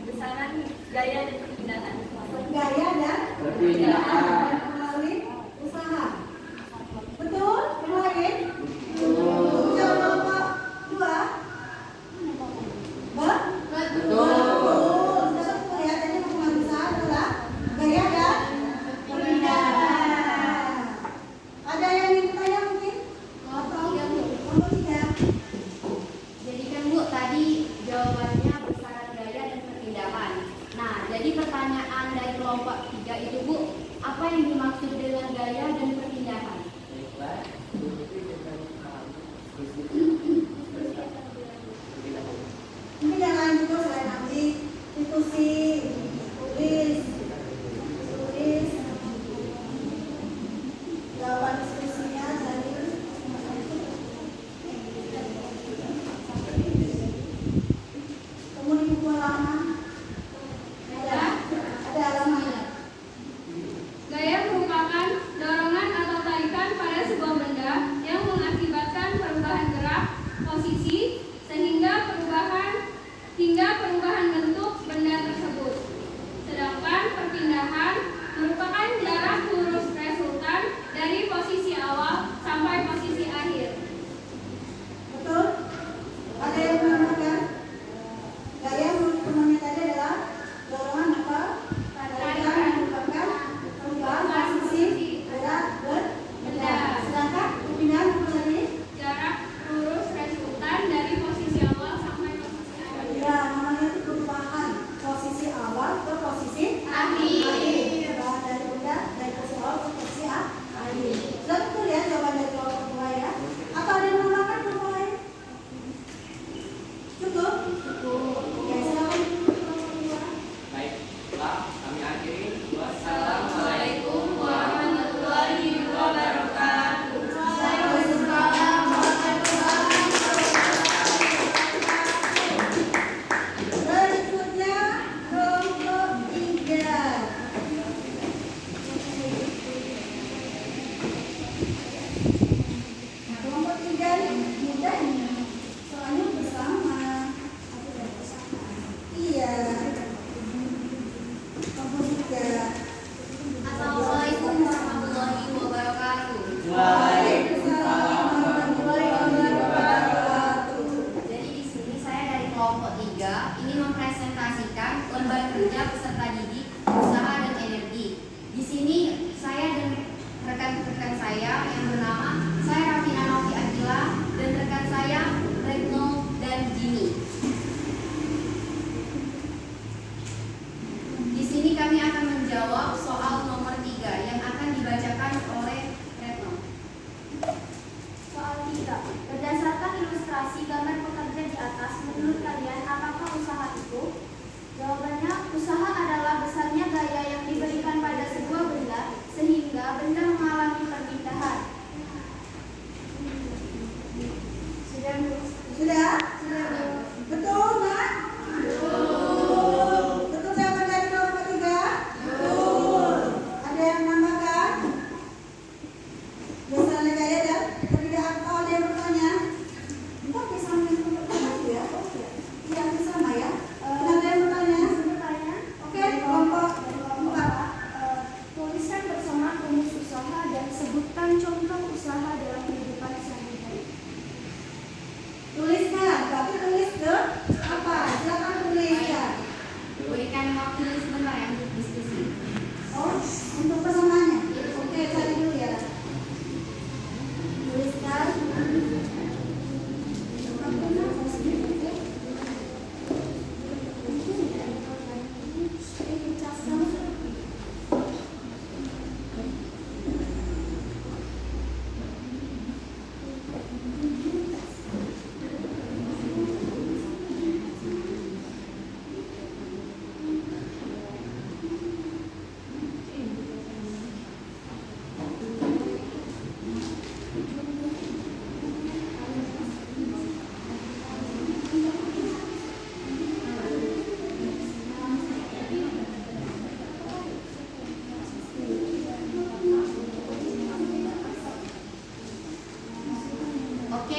Besaran, gaya dan perpindahan. Gaya dan Perpindahan. melalui usaha. Betul? Yang lain? Betul. Jawab Bapak 2. Betul. Sudah betul ya, tadi mempengaruhi usaha adalah gaya dan perpindahan. Ada yang ingin bertanya mungkin? Atau nomor 3? Jadi kan Bu, tadi jawabannya besaran gaya dan perpindahan. Nah, jadi pertanyaan dari kelompok 3 itu Bu, apa yang dimaksud dengan gaya dan perpindahan? Baiklah. Mungkin yang lain juga selain Abdi, institusi, tulis, jawaban diskusinya dari kemudian buku halaman ada halamannya. Gaya merupakan dorongan atau tarikan pada sebuah benda yang mengakibatkan perubahan gerak, posisi, hingga perubahan bentuk benda tersebut. Sedangkan perpindahan merupakan jarak lurus resultan dari posisi awal sampai posisi akhir. Betul? Ada yang menambahkan? Gaya menurut temannya tadi adalah dorongan apa? Tarikan yang merupakan perubahan posisi gerak benda. Sedangkan perpindahan apa tadi? Jarak lurus resultan dari posisi awal sampai posisi akhir. Ya, namanya itu perubahan posisi awal ke posisi Akhir. Perubahan dari benda dari posisi awal ke posisi akhir. Sudah betul ya jawaban dari kelompok 2 ya? Atau ada yang menambahkan kelompok lain? Cukup? Oke, silakan. Baiklah, kami akhiri. Assalamualaikum warahmatullahi wabarakatuh. Berikutnya kelompok 3. Kelompok 3 ini mudah ini. Soalnya bersama. Iya. Kelompok 3. Assalamualaikum warahmatullahi wabarakatuh. Waalaikumsalam warahmatullahi wabarakatuh. Jadi di sini saya dari kelompok 3 ingin mempresentasikan lembar kerja peserta didik usaha dan energi. Di sini saya dan rekan-rekan saya yang bernama saya Rafina Novi Akila dan rekan saya Retno dan Jimmy. Di sini kami akan menjawab soal nomor 3 yang akan dibacakan oleh Retno. Soal 3. Berdasarkan ilustrasi gambar pekerja di atas, menurut kalian apakah usaha itu? Jawabannya, usaha adalah besarnya gaya yang diberikan pada sebuah benda sehingga benda mengalami perpindahan. Sudah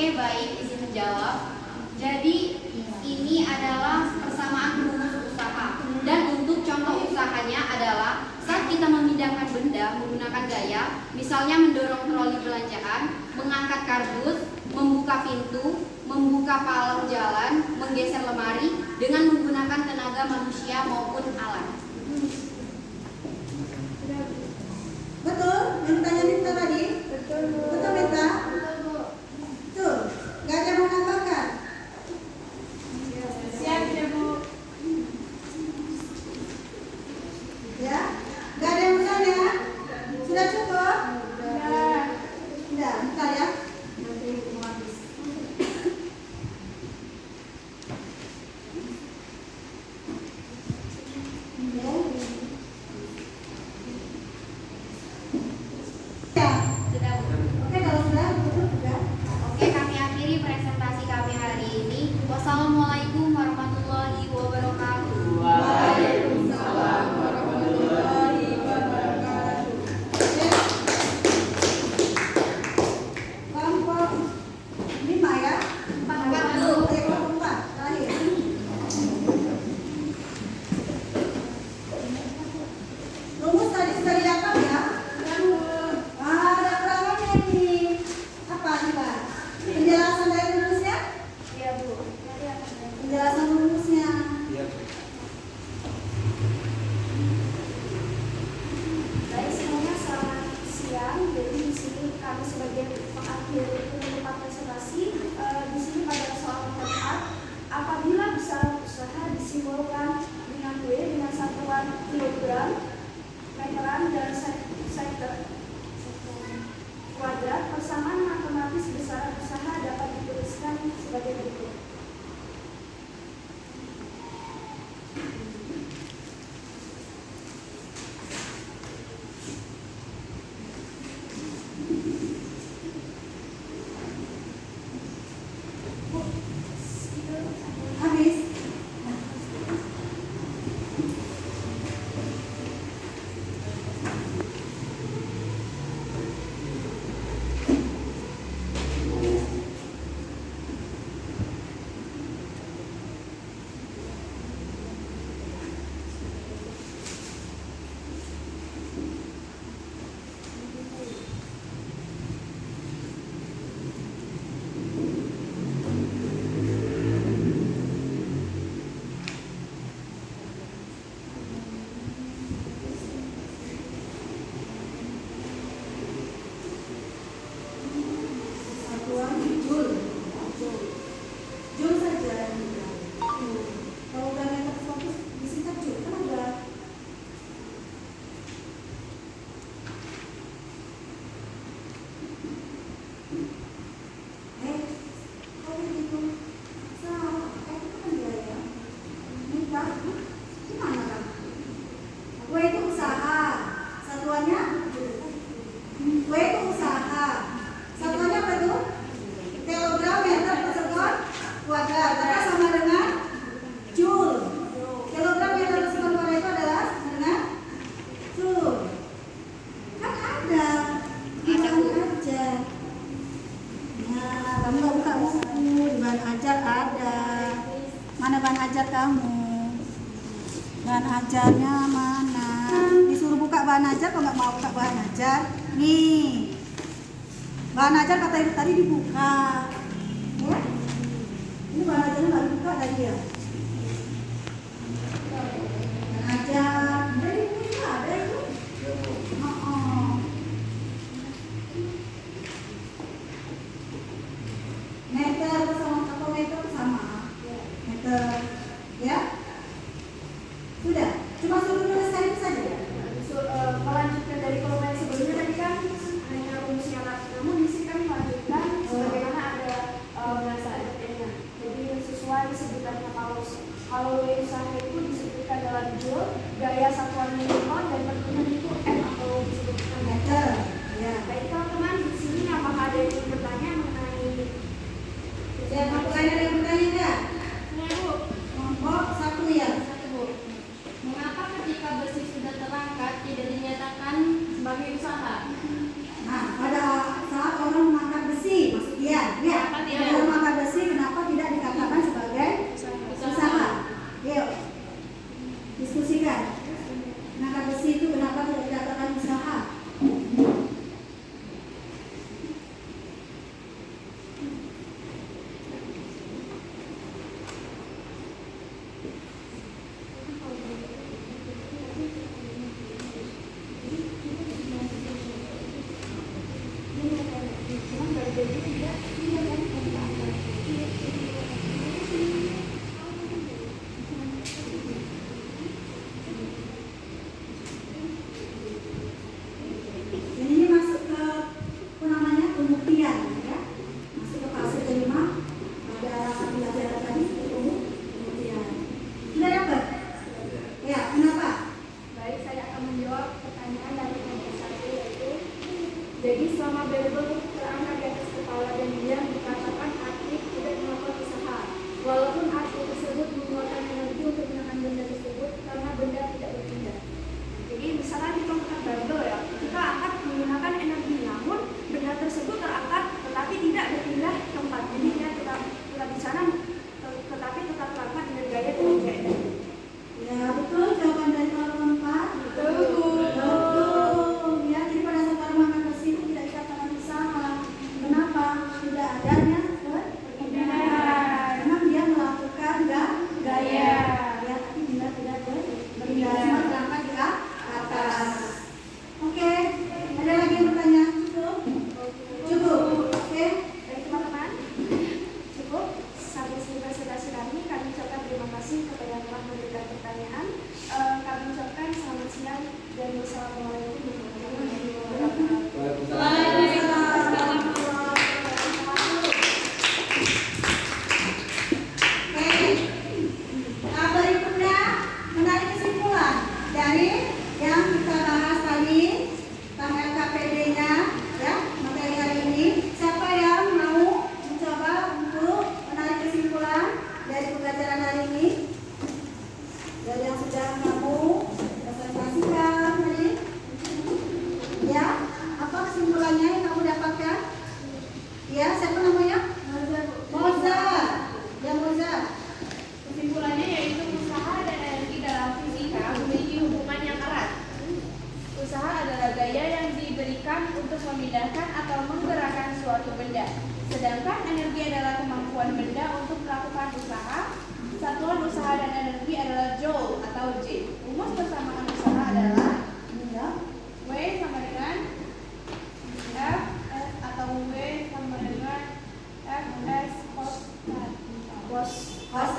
Oke, baik, izin menjawab. Jadi ini adalah persamaan rumus usaha. Dan untuk contoh usahanya adalah saat kita memindahkan benda menggunakan gaya, misalnya mendorong troli belanjaan, mengangkat kardus, membuka pintu, membuka palang jalan, menggeser lemari dengan menggunakan tenaga manusia maupun alat. Betul? Yang tanya Minta tadi? Betul Minta? Betul. Gak ada yang mau nambahkan? Siap ya Bu. Ya? Gak ada yang bertanya? Sudah cukup? Sudah. Sudah, bentar ya. Nanti mau habis. Ya. Sudah, Bu. Oke, kalau sudah, betul sudah. Oke, kami akhiri presentasi kami hari ini. Wassalamualaikum warahmatullahi wabarakatuh. Waalaikumsalam warahmatullahi wabarakatuh. Kelompok 5 ya? 4 Bu. Kelompok 4 terakhir. Rumus tadi sudah dihafal ya? Ada kurangannya ini. Apa nih Pak? Penjelasan dari rumusnya? Iya Bu. Nanti akan ada. Penjelasan rumusnya. Iya. Baik semuanya, selamat siang. Jadi di sini kami sebagai pengakhiri penutupan presentasi, di sini pada soal nomor 4, apabila besaran usaha disimbolkan dengan W dengan satuan kilogram, meteran dan sektor kuadrat, persamaan matematis besaran usaha dapat dituliskan sebagai berikut. Habis. Satuan jul. Jul saja. Kalau udah meter fokus disingkat jul kan ada. Kok begitu? Salah. Itu kan dia ya. Ini Pak, gimana Kak? W itu usaha. Satuannya? W itu usaha. Satuannya apa itu? Kilogram, meter, persekuan, kuadrat. Maka sama dengan joule. Kilogram, meter, persekuan, kuadrat itu adalah sama dengan joule. Kan ada. Di bahan ajar. Nah, kamu nggak buka buku. Di bahan ajar ada. Mana bahan ajar kamu? Bahan ajarnya mana? Disuruh buka bahan ajar, kalau nggak mau buka bahan ajar. Nih. Bahan ajar kata ibu tadi dibuka. Ya? Ini bahan ajarnya nggak dibuka tadi ya? Bahan ajar. Dari ibu ini ada itu. Meter sama atau meter sama. Meter. Ya? Sudah. Cuma suruh nuliskan itu saja. Melanjutkan dari kelompok yang sebelumnya tadi kan hanya rumusnya lagi. Namun di sini kami melanjutkan sebagaimana ada bahasa adanya. Jadi sesuai sebutannya kalau W usaha itu disebutkan dalam joule, gaya satuannya newton dan perhitungan itu M atau disebutkan meter. Ya. Baik teman-teman, di sini apakah ada yang ingin bertanya mengenai Ya, apakah ada yang bertanya enggak? Ya Bu. Kelompok 1 ya. Mengapa ketika besi sudah terangkat tidak dinyatakan sebagai usaha? Nah, pada saat orang mengangkat besi, maksud dia, ya. Kenapa tidak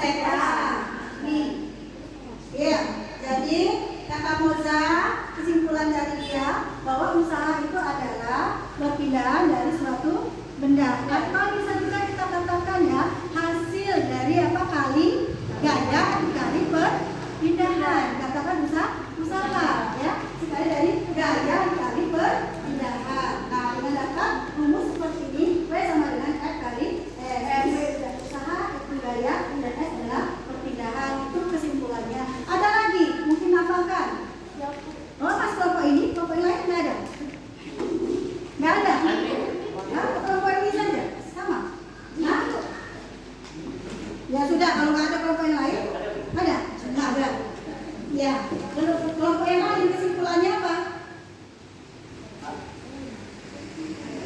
OZK. Nih. Iya, jadi kata Moza, kesimpulan dari dia bahwa usaha itu adalah perpindahan dari suatu benda. Atau bisa juga kita katakan ya, hasil dari apa kali gaya kali perpindahan. Katakan usaha ya, sekali dari gaya kali perpindahan. Nah, dengan data rumus seperti ini, V sama dengan F kali S. Usaha itu gaya dan S adalah perpindahan. Itu kesimpulannya. Ada lagi mungkin hafalkan. Oh, pas kelompok ini, kelompok yang lain nggak ada? Nggak ada? Nah, kelompok ini saja? Sama? Nah? Ya sudah, kalau nggak ada kelompok yang lain, ada? Nggak ada. Ya, kelompok yang lain kesimpulannya apa?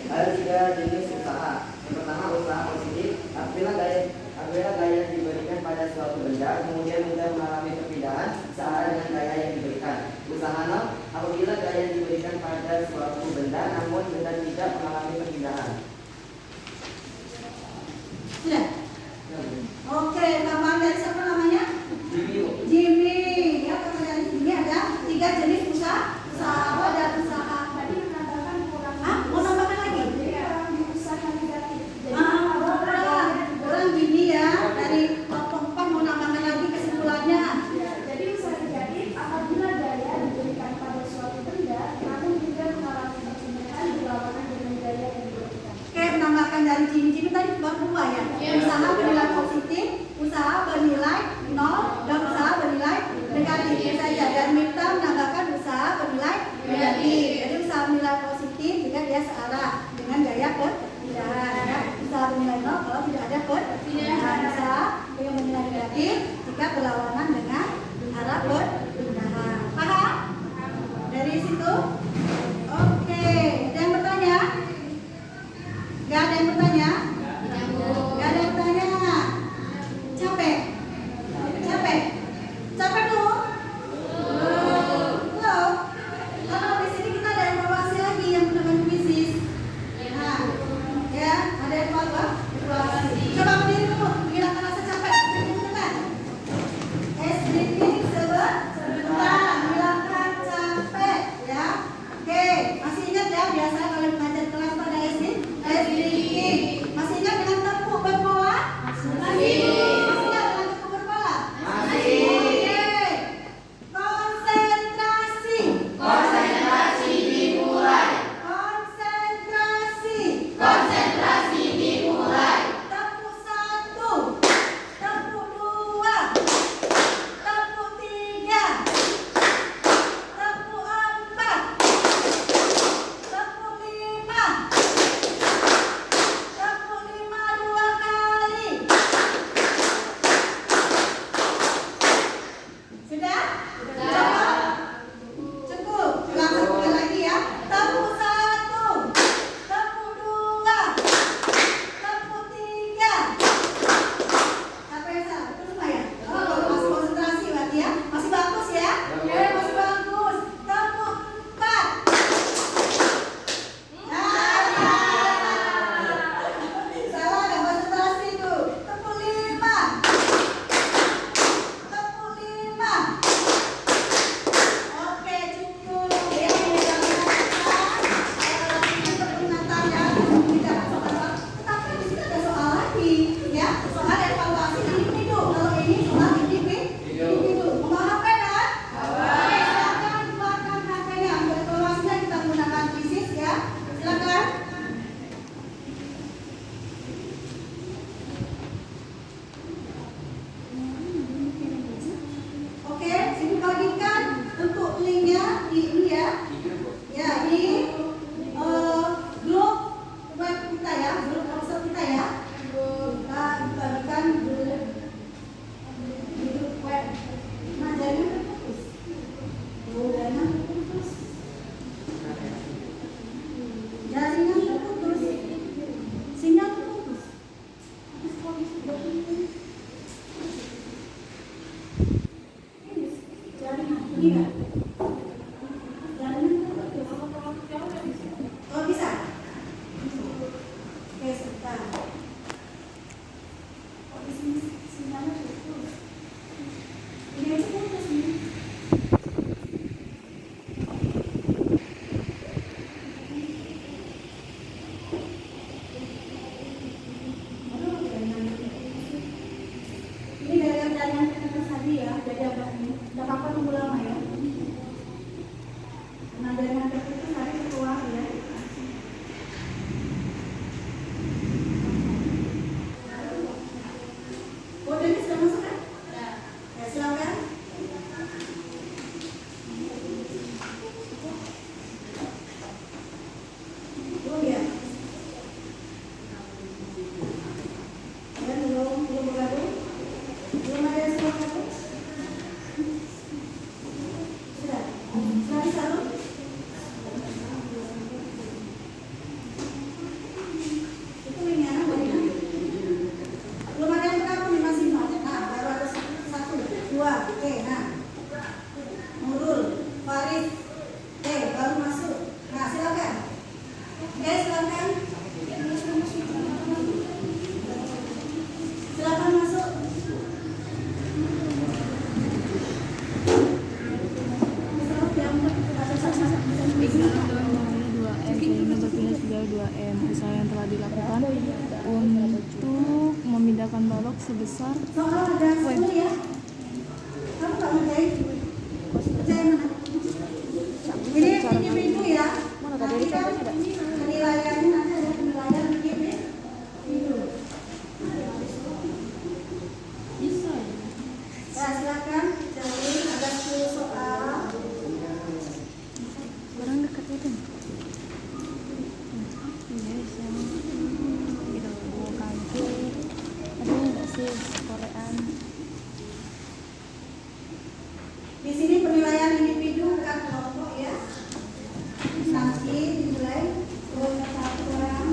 Ada 3 jenis usaha. Yang pertama usaha positif. Apabila gaya yang diberikan pada suatu benda kemudian mudah mengalami perpindahan searah dengan gaya yang diberikan. Usaha nol. Apabila gaya yang diberikan pada suatu benda namun benda tidak mengalami perpindahan. Sudah? Oke, tambahan dari siapa namanya? Jimmy. Jimmy. Ya, pertanyaan ini ada 3 jenis usaha. Usaha ada usaha. Tadi menambahkan kurang. Mau tambahkan lagi? Kurang di usaha negatif. Jadi Orang gini ya, dari kelompok 4 mau nambahkan lagi kesimpulannya. jadi usaha negatif apabila gaya diberikan pada suatu benda namun tidak mengalami perpindahan berlawanan dengan gaya yang diberikan. Oke, menambahkan dari Jimmy tadi baru 2 ya. Usaha bernilai positif, usaha bernilai 0, dan usaha bernilai negatif. Saja. Dan Mita menambahkan usaha bernilai negatif. Jadi usaha bernilai positif jika dia searah dengan gaya perpindahan. Ya. Usaha bernilai 0 kalau tidak ada perpindahan. Usaha yang bernilai negatif jika berlawanan dengan arah perpindahan. Paham? Dari situ? Oke. Ada yang bertanya? Gak ada yang bertanya? Gak ada yang bertanya? Capek? Capek? Capek dulu? Belum? Karena di sini kita ada evaluasi lagi yang mengenai bisnis. Nah, ya, ada evaluasi. Coba berdiri dulu, menghilangkan rasa capek. Sebentar. Breathing sebentar, menghilangkan capek, ya. Oke, masih ingat ya biasa kalau mengajar kelas pada SD? Breathing. Masih ingat dengan tepuk berpola? Masih. Masih ingat dengan tepuk berpola? Masih. Oke. Konsentrasi. Konsentrasi dimulai. Konsentrasi. Konsentrasi dimulai. Tepuk 1. Tepuk 2. Tepuk 3. Tepuk 4. Tepuk 5. Tepuk 5 2 kali. Sudah? Cukup? Ulang satu kali lagi ya. Tepuk 1. Tepuk 2. Tepuk 3. Apa yang salah? Betul semua ya? Oh, masih konsentrasi berarti ya. Masih bagus ya? Oke, masih bagus. Tepuk 4. Salah, nggak konsentrasi itu. Tepuk 5. Tepuk 5. Oke, cukup. Ya, tetapi di sini ada soal lagi, ya. Soal evaluasi individu. Kalau ini soal individu. Memahami kan? Oke, silakan keluarkan HP-nya. Untuk evaluasinya kita menggunakan fisik ya. Silakan. Oke, ibu bagikan untuk linknya di ini ya. Ya, di grup web kita ya, grup WhatsApp kita ya. Kita bagikan di grup web. Nah, jaringan terputus. Jaringan terputus. Jaringan terputus. Sinyal terputus. Jaringan ini kan? Jaringan terputus. Oh, bisa? Oke, sebentar. Oh, di sini sinyalnya terputus. Belum ada yang sudah HP? Sudah? Sudah bisa belum? Itu ini anak boleh. Belum ada yang bergabung nih masih mau. Nah, baru ada 1, 2. Oke, nah. Nurul, Farid. Oke, baru masuk. Nah, silakan. Oke, silakan. Silakan masuk. Usaha yang telah dilakukan untuk memindahkan balok sebesar Soal ada 10 ya. Kamu nggak ngerjain? Kerjain mana? Ini individu ya. Nanti kan ini penilaiannya nanti ada penilaian individu. Ya, silakan cari ada 10 soal. orang dekat itu. Yes, yang itu bukan ada nggak sih Korean? Di sini penilaian individu bukan kelompok ya. Nanti dinilai oleh satu orang.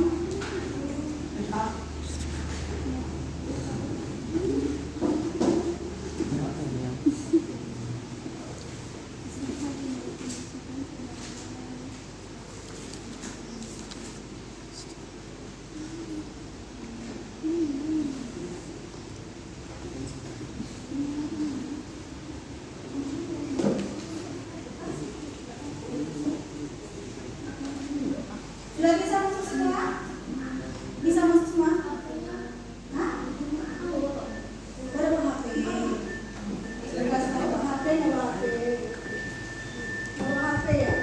Sudah bisa masuk semua? Bisa masuk semua? Hah? Baru bawa HP. Sudah sekarang bawa HP, nggak bawa HP. Bawa HP ya?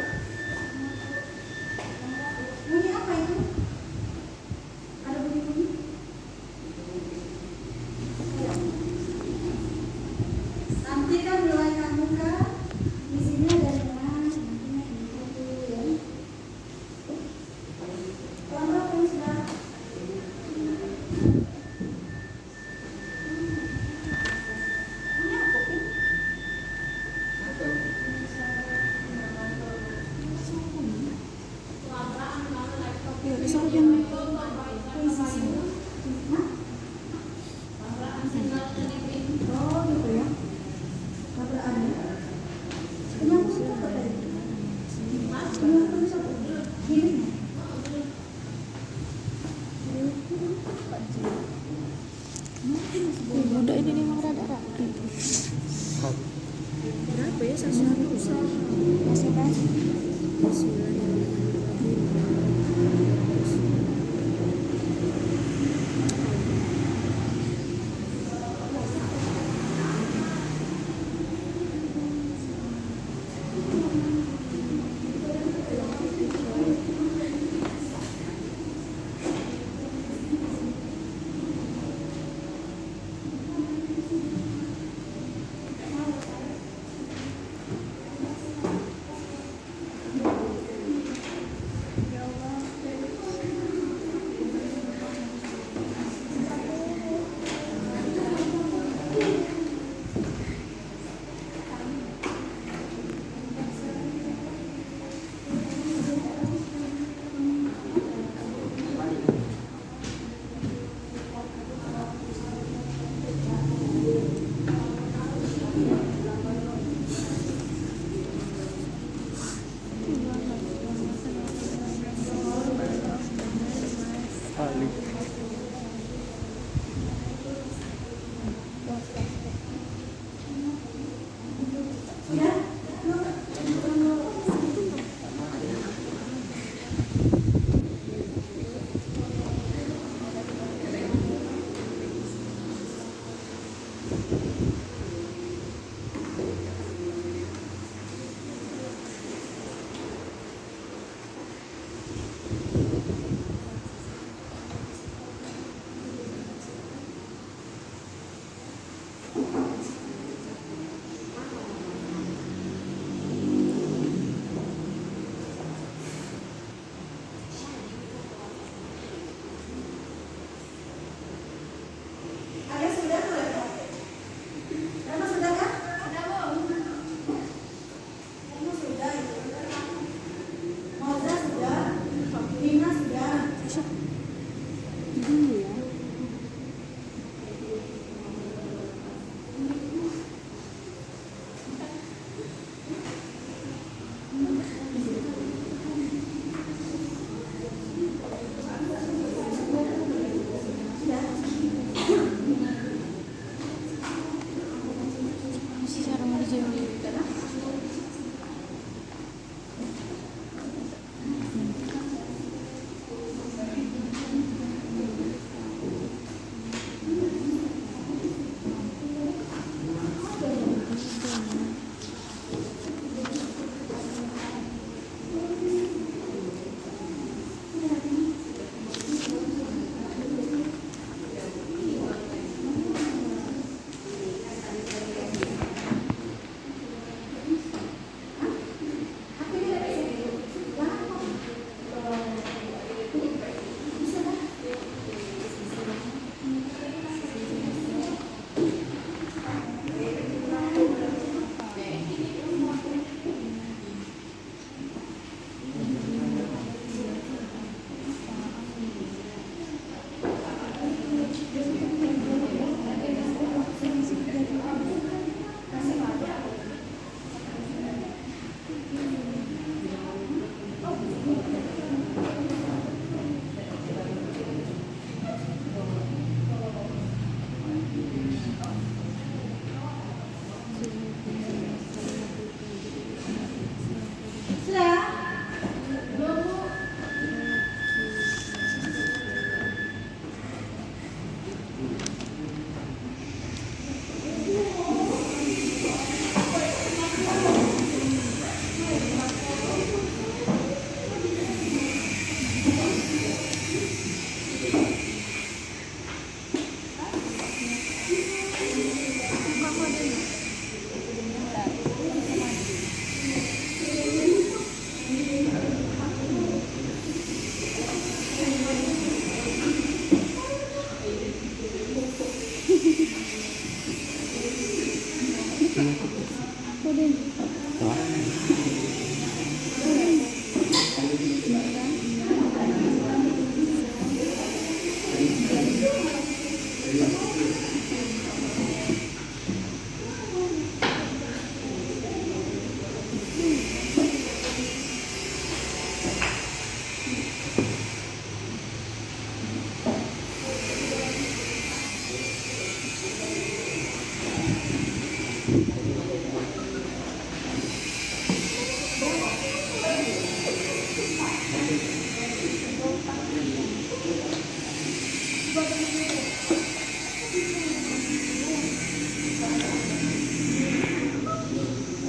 Bunyi apa itu? Ada bunyi-bunyi? Ya. Nanti kan mulai kamu kan di sini ada dengan itu ya. Kelompok yang sudah ini apa sih? Ya, bisa yang Oh gitu ya. Tabrakan. Ini apa sih? Apa tadi? Ini apa sih? Gini. muda ini memang rada rapi. Berapa ya satu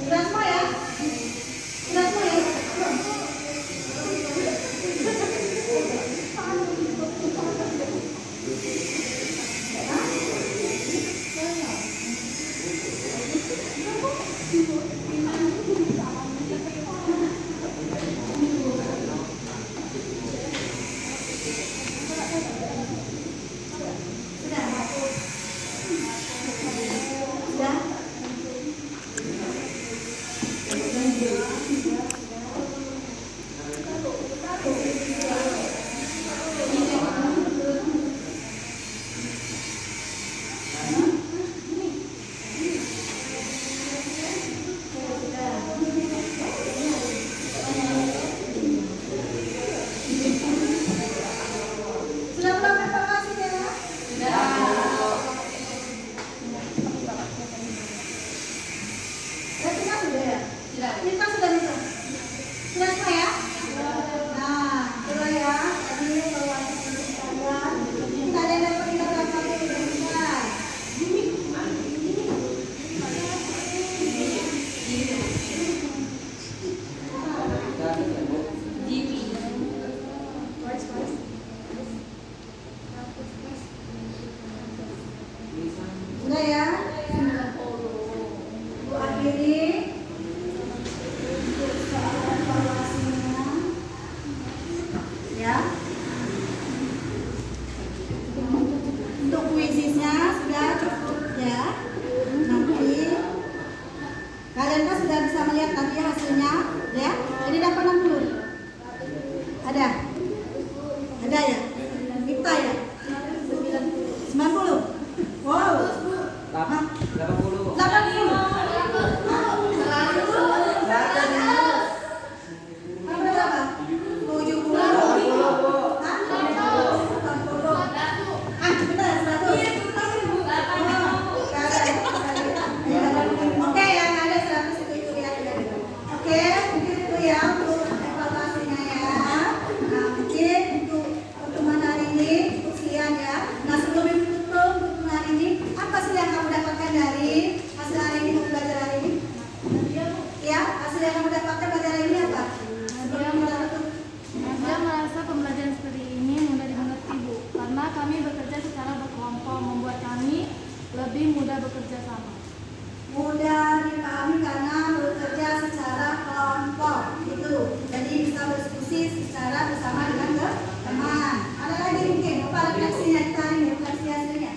Sudah semua ya? Sudah semua ya? Sudah? Sudah belum evaluasi ya? Retika sudah ya? Kita sudah bisa. Sudah semua ya? Nah, coba ya. Tadi evaluasi kalian. Kita ada yang dapat kita berapa bisa. Sudah ya? Bu akhiri untuk soal evaluasinya ya. Untuk kuisisnya sudah cukup ya. Nanti kalian kan sudah bisa melihat nanti hasilnya ya. Jadi dapat 60. Ada? Ada ya? Kita ya? 90. Wow. 80. 80. Berapa? 70. Hah? 80. Ah, bentar, 100. Oke, yang ada 100 itu ya. Oke, mungkin itu ya untuk evaluasinya ya. Nah, mungkin untuk pertemuan hari ini cukup sekian ya. Nah, sebelum ditutup pertemuan hari ini, apa sih yang kamu dapatkan dari hasil hari ini, mau belajar hari ini? Ya, hasil yang kamu dapatkan belajar hari ini apa? Sebelum kita tutup. Saya merasa pembelajaran seperti ini mudah dimengerti, Bu, karena kami bekerja secara berkelompok, membuat kami lebih mudah bekerja sama. Mudah dipahami karena bekerja secara kelompok itu. Jadi bisa berdiskusi secara bersama dengan teman. Ada lagi mungkin apa refleksinya kita hari ini, refleksi hasilnya?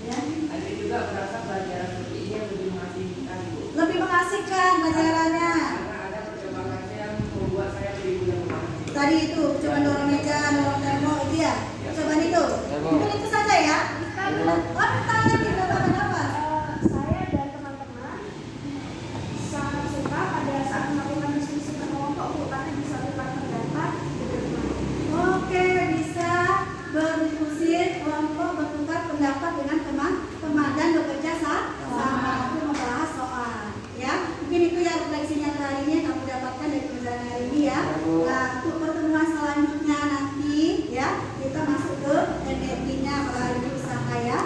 Ya. Ada juga merasa pelajaran seperti ini yang lebih mengasihkan, Bu. Lebih mengasihkan pelajarannya. Karena ada perkembangannya yang membuat saya lebih mudah memahami. Tadi itu coba dorong meja, dorong termo itu ya. Percobaan itu. Mungkin itu saja ya. Oh, tanya kita apa? Saya dan teman-teman sangat suka pada saat melakukan diskusi kelompok, Bu, karena bisa bertukar pendapat. Oke, bisa berdiskusi kelompok, bertukar pendapat dengan teman-teman dan bekerja sama untuk membahas soal. Ya, mungkin itu yang refleksinya hari ini yang kamu dapatkan dari pelajaran hari ini ya. Nah, untuk pertemuan selanjutnya nanti ya kita masuk ke energinya, kalau hari ini usaha ya.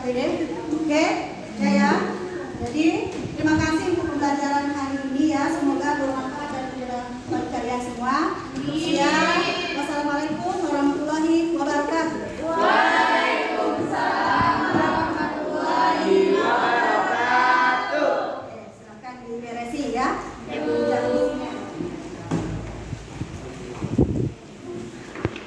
PPD. Oke, ya. Jadi terima kasih untuk pembelajaran hari ini ya. Semoga bermanfaat dan menyenangkan bagi kalian semua. Siap.